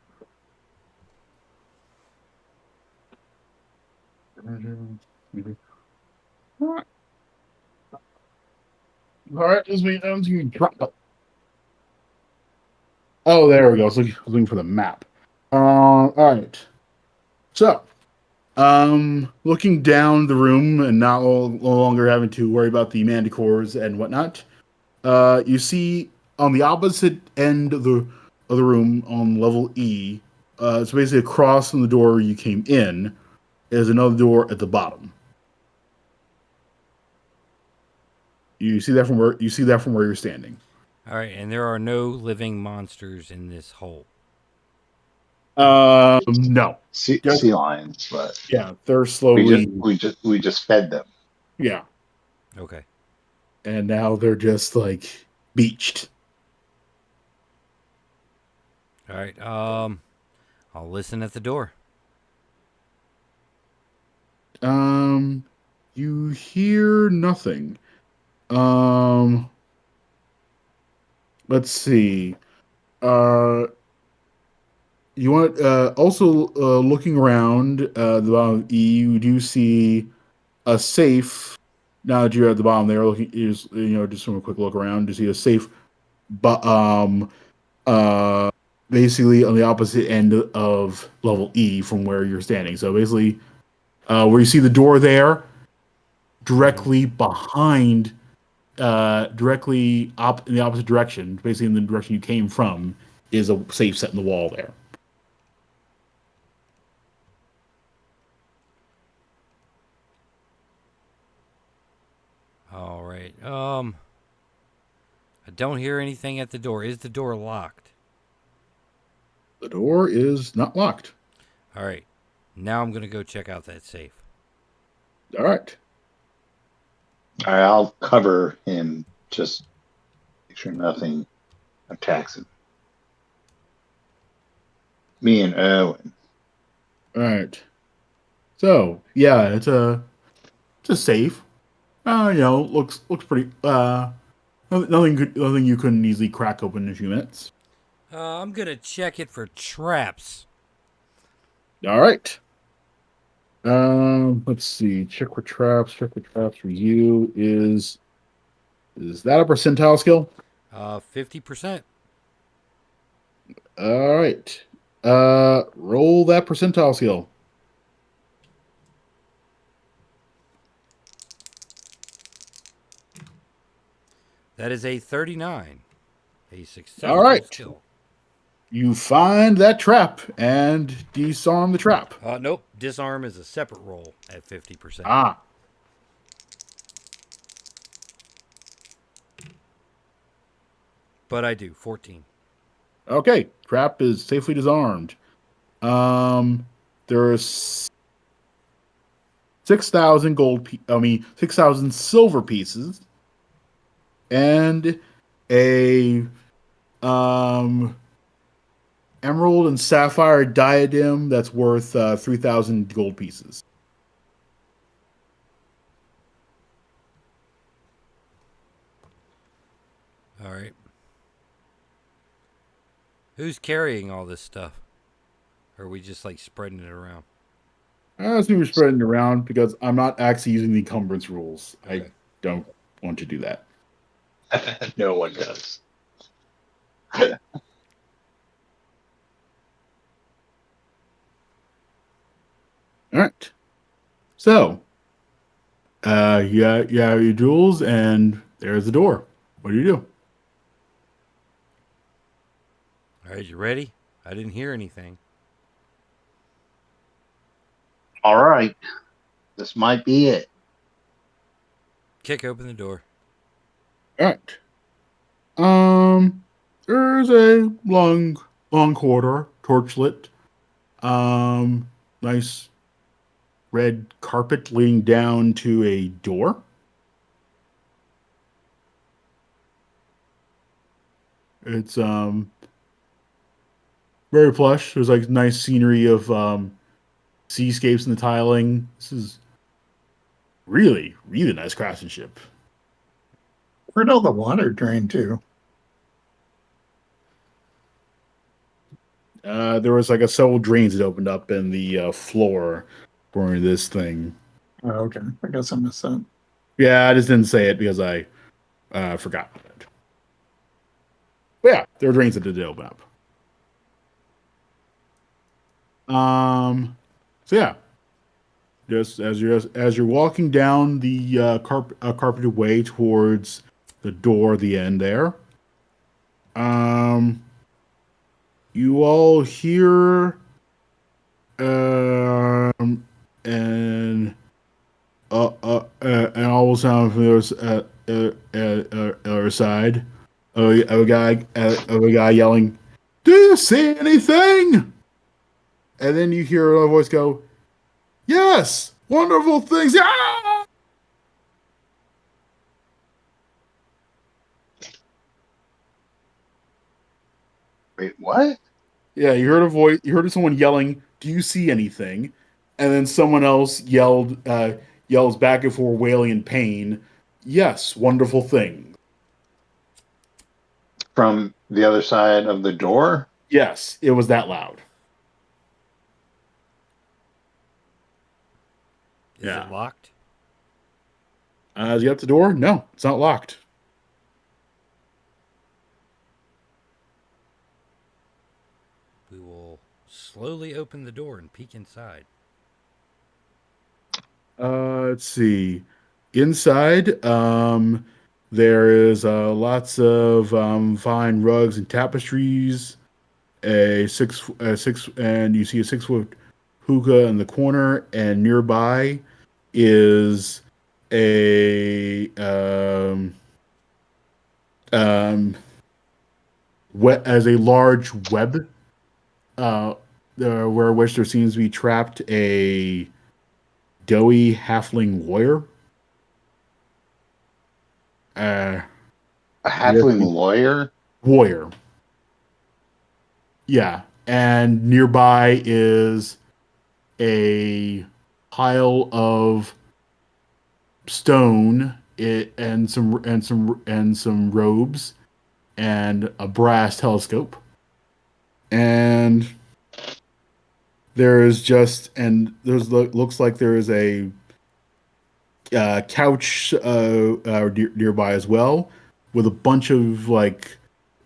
S3: All right, just wait. Oh, there we go. I was looking for the map. All right. So, looking down the room and no longer having to worry about the manticores and whatnot, you see on the opposite end of the room on level E, it's basically across from the door you came in, is another door at the bottom. You see that from where you're standing.
S1: All right, and there are no living monsters in this hole.
S3: No.
S2: Sea lions, but
S3: yeah, they're slowly.
S2: We just fed them.
S3: Yeah,
S1: Okay.
S3: and now they're just like beached.
S1: All right. I'll listen at the door.
S3: You hear nothing. Let's see. You want also looking around the bottom of E, you do see a safe. Now that you're at the bottom there, looking just from a quick look around, you see a safe, but basically on the opposite end of level E from where you're standing. So basically, where you see the door there, directly behind, directly in the opposite direction, basically in the direction you came from, is a safe set in the wall there.
S1: All right. I don't hear anything at the door. Is the door locked?
S3: The door is not locked.
S1: All right. Now I'm going to go check out that safe.
S3: All right.
S2: All right, I'll cover him, just make sure nothing attacks him. Me and Owen.
S3: All right. So yeah, it's a safe. Looks pretty. Nothing you couldn't easily crack open in a few minutes.
S1: I'm going to check it for traps.
S3: All right. Let's see. Check for traps. Check for traps for you is that a percentile skill?
S1: 50%.
S3: All right. Roll that percentile skill.
S1: That is a 39. A successful
S3: All right.
S1: skill.
S3: You find that trap and disarm the trap.
S1: Nope. Disarm is a separate roll at 50%.
S3: Ah.
S1: but I do 14.
S3: Okay, trap is safely disarmed. There's 6,000 6,000 silver pieces, and a emerald and sapphire diadem that's worth 3,000 gold pieces.
S1: All right. Who's carrying all this stuff? Or are we just like spreading it around?
S3: I assume we're spreading it around because I'm not actually using the encumbrance rules.
S1: Okay.
S3: I don't want to do that.
S2: No one does.
S3: All right. So, you have your jewels, and there's the door. What do you do?
S1: All right, you ready? I didn't hear anything.
S2: All right. This might be it.
S1: Kick open the door.
S3: All right. There's a long corridor, torchlit. Nice red carpet leading down to a door. It's very plush. There's like nice scenery of seascapes in the tiling. This is really, really nice craftsmanship.
S5: Where'd all the water drain to?
S3: There was like several drains that opened up in the floor for this thing.
S5: Oh, okay. I guess I missed that.
S3: Yeah, I just didn't say it because I forgot about it. But yeah, there were drains that did open up. So yeah, just as you're walking down the carpeted way towards the door, the end there, you all hear and all of a sudden from the other side of a guy yelling, "Do you see anything?" And then you hear a voice go, "Yes, wonderful things." Ah!
S2: Wait, what?
S3: Yeah, you heard a voice. You heard someone yelling, "Do you see anything?" And then someone else yells back and forth, wailing in pain, "Yes, wonderful thing."
S2: From the other side of the door?
S3: Yes, it was that loud.
S1: Is
S3: Yeah.
S1: it locked?
S3: As you get the door, no, it's not locked.
S1: We will slowly open the door and peek inside.
S3: Let's see. Inside, there is lots of fine rugs and tapestries. And you see a 6-foot hookah in the corner, and nearby is a as a large web, where which there seems to be trapped a doughy halfling warrior.
S2: A halfling lawyer?
S3: Warrior. Yeah, and nearby is a pile of stone and some robes and a brass telescope. And looks like there is a couch nearby as well, with a bunch of like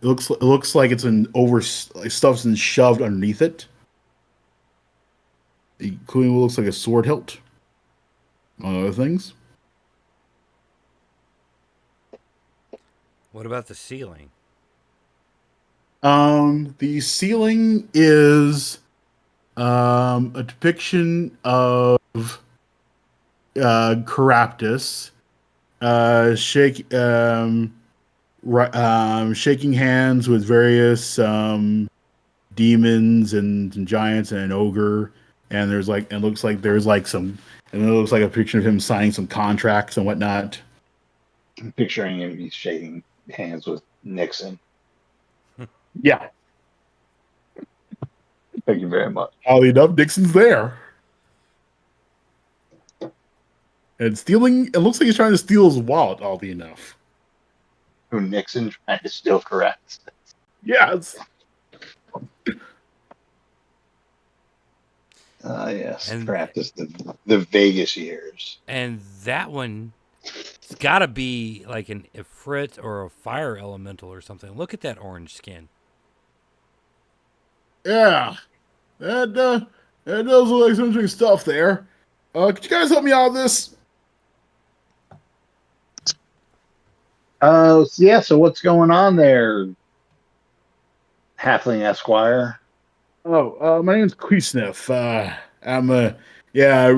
S3: it looks like it's stuff's been shoved underneath it, including what looks like a sword hilt, among other things.
S1: What about the ceiling?
S3: The ceiling is a depiction of Keraptis shaking hands with various demons and giants and an ogre, and there's like, it looks like there's like some, and it looks like a picture of him signing some contracts and whatnot.
S2: I'm picturing him. He's shaking hands with Nixon.
S3: Yeah,
S2: Thank you very much.
S3: oddly enough, Dixon's there. And stealing, it looks like he's trying to steal his wallet, oddly enough.
S2: Who Nixon trying to steal correct?
S3: Yes.
S2: Yes,
S1: And-
S2: Keraptis, the Vegas years.
S1: And that one, it's got to be like an Ifrit or a fire elemental or something. Look at that orange skin.
S3: Yeah. That does look like some interesting stuff there. Could you guys help me out with this?
S2: So what's going on there, Halfling Esquire?
S3: Oh, my name's Queesniff. I'm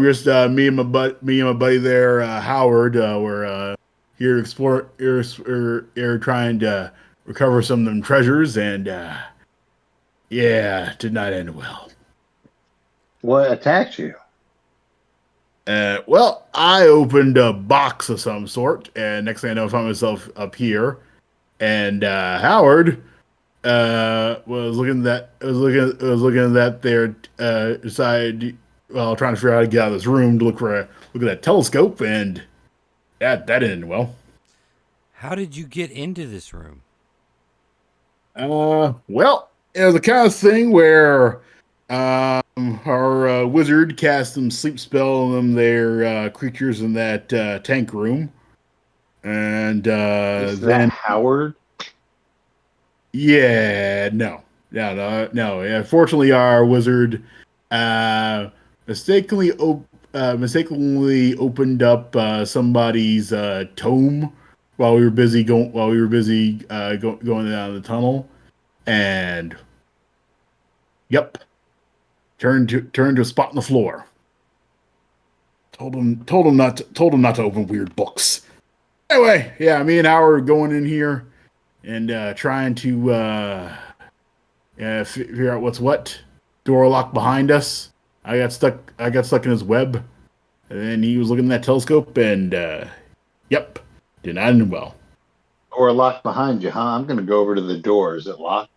S3: just me and my buddy there, Howard. We're here to explore. Here trying to recover some of them treasures, and did not end well.
S2: What attacked you?
S3: Well, I opened a box of some sort, and next thing I know, I found myself up here, and Howard was looking at that there, decided, well, trying to figure out how to get out of this room to look at that telescope, and that didn't end well.
S1: How did you get into this room?
S3: Well, it was the kind of thing where our wizard cast some sleep spell on them there creatures in that tank room, and
S2: Is
S3: then
S2: that Howard?
S3: yeah, no. Fortunately, our wizard mistakenly opened up somebody's tome while we were busy going down the tunnel, and yep, turned to a spot on the floor. Told him not to open weird books. Anyway, yeah, me and Howard are going in here and trying to figure out what's what. Door locked behind us. I got stuck in his web, and then he was looking at that telescope, and yep, did not end well.
S2: Or locked behind you, huh? I'm going to go over to the door. Is it locked?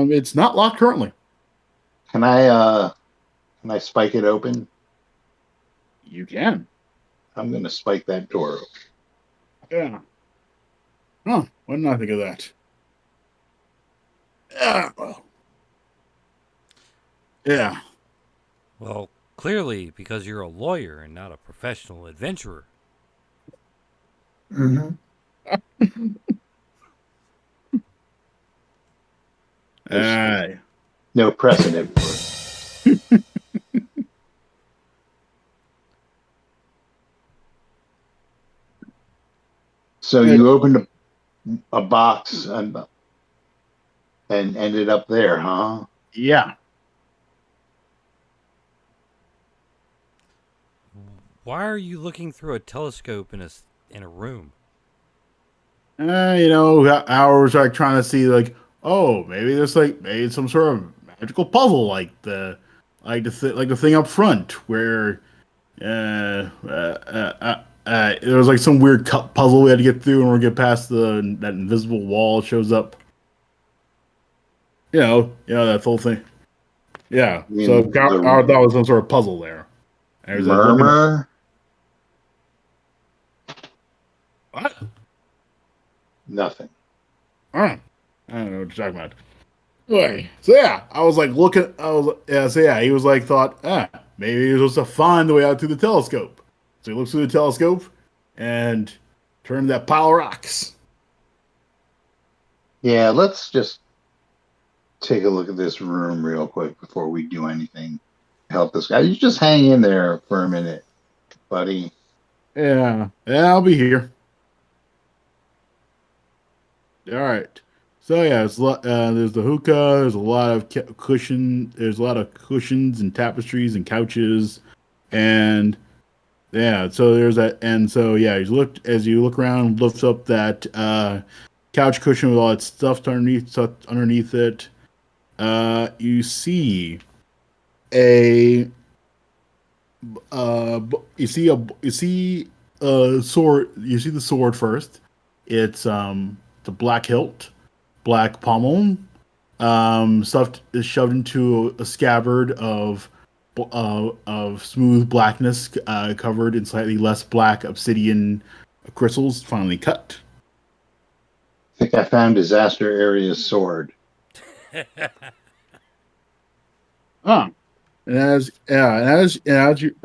S3: It's not locked currently.
S2: Can I spike it open?
S3: You can.
S2: I'm going to spike that door open.
S3: Yeah. Huh. Why didn't I think of that? Yeah. Well. Yeah.
S1: Well, clearly because you're a lawyer and not a professional adventurer.
S5: Mm-hmm.
S3: Aye.
S2: No precedent for it. So you opened a box and ended up there, huh?
S3: Yeah.
S1: Why are you looking through a telescope in a room?
S3: Howard was like trying to see, like, oh, maybe maybe some sort of magical puzzle, like the thing up front where there was like some weird puzzle we had to get through, and we're get past that invisible wall shows up. That whole thing. Yeah. So I thought it was some sort of puzzle there. And
S2: Murmur?
S3: What?
S2: Nothing.
S3: I don't know what you're talking about. Anyway, so yeah, I was like looking. He was like thought, maybe he was supposed to find the way out through the telescope. So he looks through the telescope and turned that pile of rocks.
S2: Yeah, let's just take a look at this room real quick before we do anything to help this guy. You just hang in there for a minute, buddy.
S3: Yeah, I'll be here. All right. So yeah, there's the hookah. There's a lot of cushion. There's a lot of cushions and tapestries and couches, and Yeah, so there's that, and so yeah, as you look around, lift up that couch cushion with all its stuff underneath it. You see a you see a sword. You see the sword first. It's a black hilt, black pommel, stuffed is shoved into a scabbard of smooth blackness, covered in slightly less black obsidian crystals, finely cut.
S2: I think I found Disaster Area's sword.
S3: Ah, and as you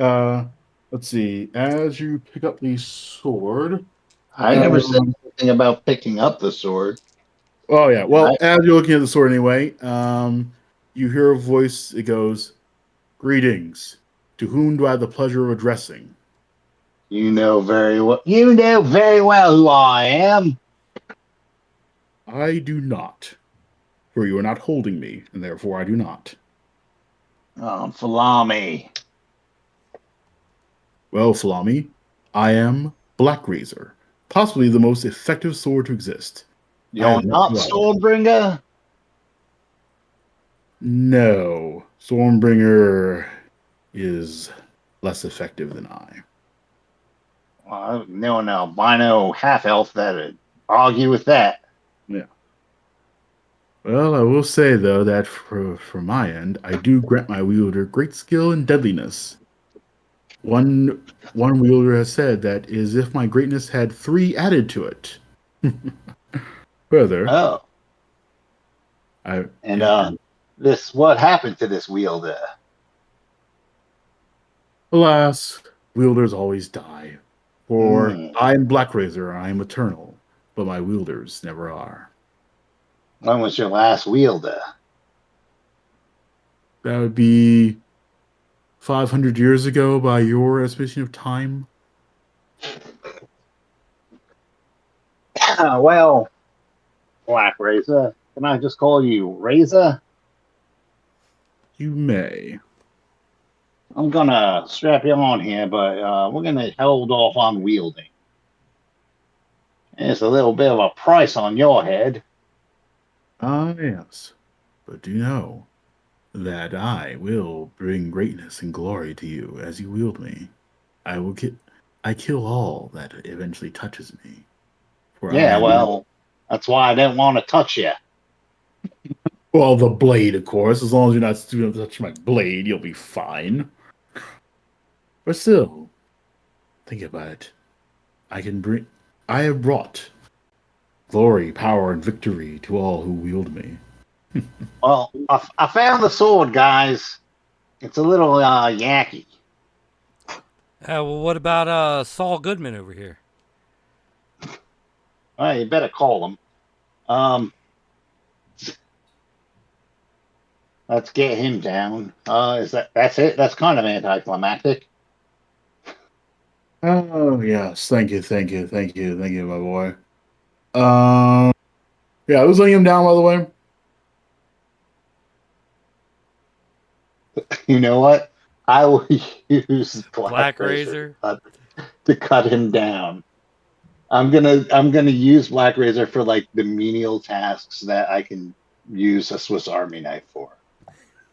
S3: let's see, as you pick up the sword.
S2: I never said
S3: Um,
S2: anything about picking up the sword.
S3: oh yeah,
S2: And
S3: well, as you're looking at the sword anyway, you hear a voice. It goes, "Greetings. To whom do I have the pleasure of addressing?"
S2: you know very well. You know very well who I am.
S3: I do not, for you are not holding me, and therefore I do not.
S2: Falami.
S3: Well, Salami, I am Black Razor, possibly the most effective sword to exist. I
S2: You're
S3: have met
S2: not
S3: well.
S2: Stormbringer?
S3: No, Stormbringer is less effective than I.
S2: No, albino half elf that'd argue with that.
S3: Yeah. Well, I will say though that for my end, I do grant my wielder great skill and deadliness. One wielder has said that is if my greatness had three added to it. Further,
S2: Oh,
S3: I
S2: and
S3: and
S2: this what happened to this wielder?
S3: alas, wielders always die. For
S2: Hmm.
S3: I am Black Razor, I am eternal, but my wielders never are.
S2: When was your last wielder?
S3: That would be 500 years ago by your estimation of time.
S2: Well, Black Razor. Can I just call you Razor?
S3: You may.
S2: I'm gonna strap you on here, but we're gonna hold off on wielding. It's a little bit of a price on your head.
S3: Ah, yes. But do know that I will bring greatness and glory to you as you wield me. I kill all that eventually touches me. For I
S2: Yeah,
S3: am
S2: well, that's why I didn't want to touch you.
S3: well the blade, of course. As long as you're not stupid enough to touch my blade, you'll be fine. But still, think about it. I have brought glory, power, and victory to all who wield me.
S2: Well, I found the sword, guys. It's a little yacky.
S1: Well, what about Saul Goodman over here?
S2: Well, you better call him. Let's get him down. That's it? That's kind of anticlimactic.
S3: Oh yes, thank you, my boy. Yeah, who's laying him down, by the way?
S2: You know what? I will use
S1: Black Razor.
S2: to cut him down. I'm gonna use Black Razor for like the menial tasks that I can use a Swiss Army knife for.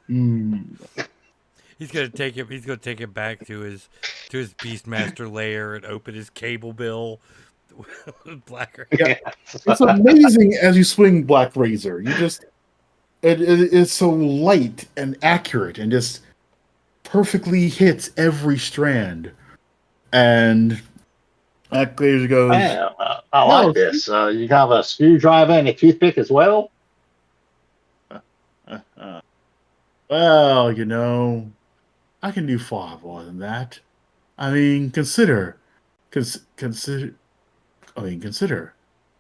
S1: He's gonna take him. He's gonna take him back to his Beastmaster lair and open his cable bill. Black Razor.
S3: Yeah,
S2: Yes.
S3: it's amazing as you swing Black Razor. It's so light and accurate and just perfectly hits every strand. And Black Razor goes,
S2: I like this. You have a screwdriver and a toothpick as well.
S3: well, you know, I can do far more than that. I mean, consider. I mean, consider.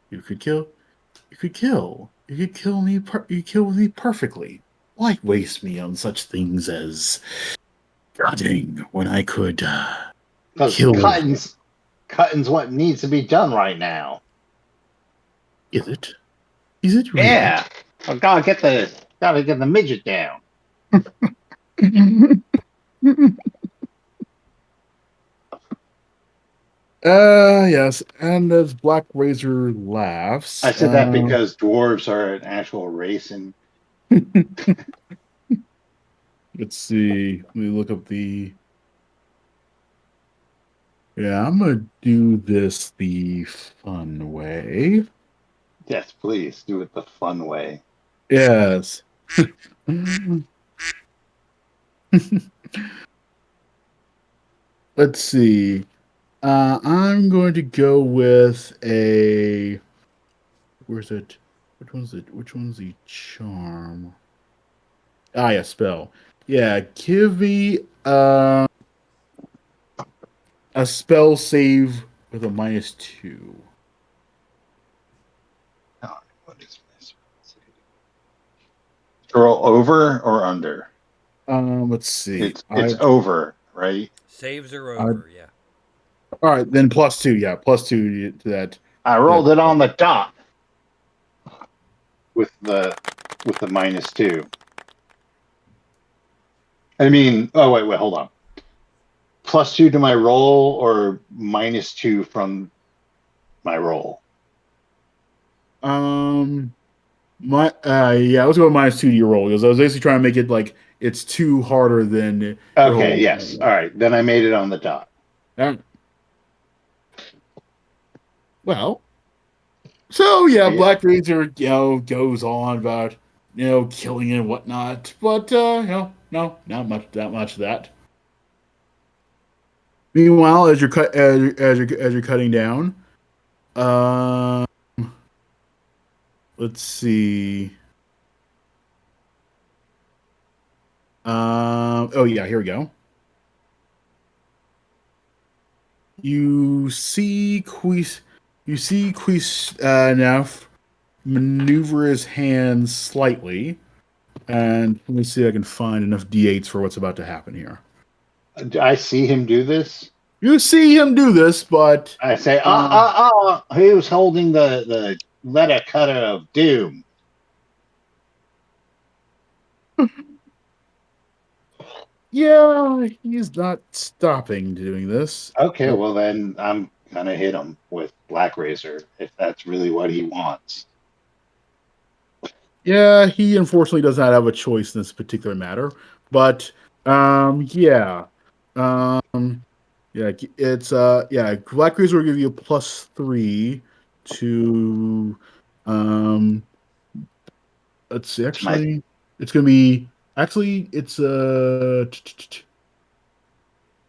S3: You could kill. You could kill. You could kill me. You kill me perfectly. Why waste me on such things as cutting when I could
S2: Because
S3: kill?
S2: cutting's what needs to be done right now.
S3: Is it? Is it really?
S2: Yeah, I gotta get the midget down.
S3: Yes, and as Black Razor laughs,
S2: I said that because dwarves are an actual race, and
S3: let's see. Let me look up the. Yeah, I'm gonna do this the fun way.
S2: yes, please do it the fun way.
S3: Yes. Let's see. I'm going to go with a. Where's it? Which one's it? Which one's the charm? Ah, yeah, spell. Yeah, give me a spell save with a -2.
S2: Oh, what is this? Scroll over or under?
S3: Let's see.
S2: It's over, right?
S1: Saves are
S3: I
S1: over. Yeah.
S3: all right, then +2. Yeah, +2 to that.
S2: I rolled it on the dot with the -2. I mean, oh wait, hold on. +2 to my roll or -2 from my roll?
S3: My yeah, let's go with -2 to your roll because I was basically trying to make it like it's too harder than your
S2: Okay,
S3: whole.
S2: yes. All right, then I made it on the dot.
S3: Well, so yeah,
S2: Yeah.
S3: Black Razor, goes on about killing and whatnot, but no, not much of that. Meanwhile, as you're cut as you're cutting down, um, let's see. Oh yeah, here we go. You see Quis now maneuver his hands slightly, and let me see if I can find enough d8s for what's about to happen here.
S2: I see him do this.
S3: You see him do this, but
S2: I say,
S3: um,
S2: who's holding the letter cutter of doom?
S3: yeah, he's not stopping doing this.
S2: Okay, well then I'm gonna hit him with Black Razor if that's really what he wants.
S3: Yeah, he unfortunately does not have a choice in this particular matter. But yeah. Yeah, it's yeah, Black Razor will give you a +3 to let's see,
S2: It's my
S3: actually it's gonna be actually it's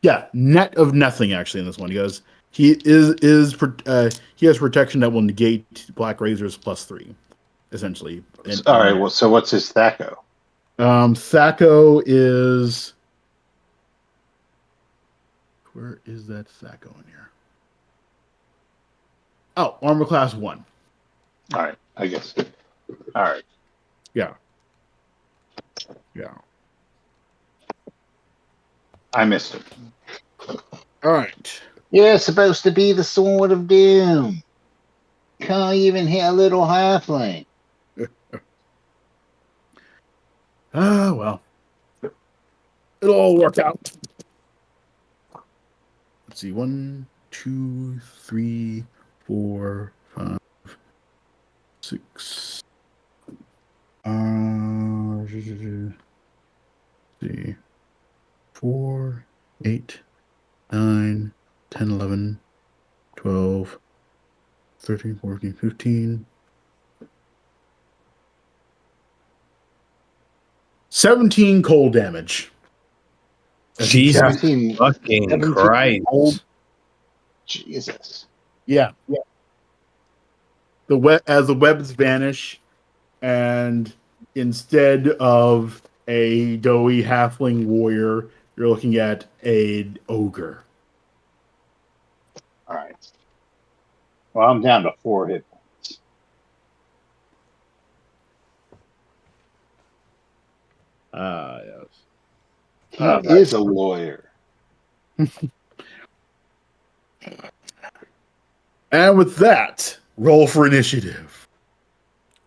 S3: yeah, net of nothing actually in this one. He goes he has protection that will negate Black Razor's +3, essentially.
S2: all right. Well, so what's his Thaco?
S3: Thaco is where is that Thaco in here? Oh, armor class 1.
S2: All right, I guess. All right.
S3: Yeah.
S2: I missed it.
S3: All right.
S2: You're supposed to be the sword of doom. Can't even hit a little halfling.
S3: Well, it'll all work out. Let's see. 1, 2, 3, 4, 5, 6. See. 4, 8, 9, 10, 11, 12, 13, 14, 15. 17 cold damage.
S4: Jesus
S2: 17
S4: fucking
S2: 17
S4: Christ.
S2: old- Jesus.
S3: Yeah. As the webs vanish, and instead of a doughy halfling warrior, you're looking at an ogre.
S2: All right. Well, I'm down to 4 hit points.
S3: Yes.
S2: He is a lawyer.
S3: And with that, roll for initiative.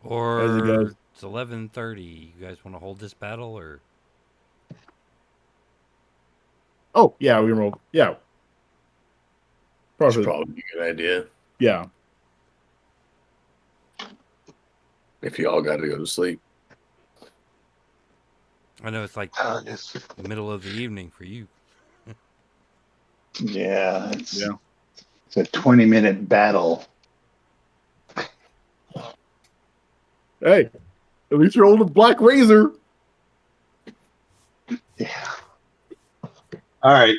S1: Or it's 11:30. You guys want to hold this battle, or
S3: Oh yeah, we can roll. Yeah,
S4: That's
S3: Probably,
S4: probably a good idea.
S3: yeah.
S4: If you all got to go to sleep.
S1: I know it's like
S2: It's-
S1: the middle of the evening for you.
S2: yeah, it's
S3: Yeah.
S2: it's a 20-minute battle.
S3: Hey, at least you're holding a black razor.
S2: Yeah. All right.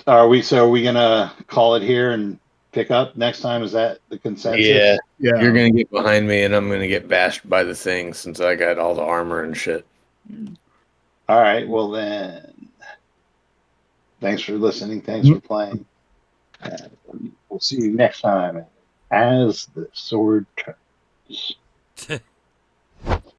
S2: Are we gonna call it here and pick up next time? Is that the consensus?
S4: Yeah.
S3: Yeah.
S4: You're going to get behind me, and I'm going to get bashed by the thing since I got all the armor and shit.
S2: All right. Well then, thanks for listening. Thanks for playing. We'll see you next time as the sword turns.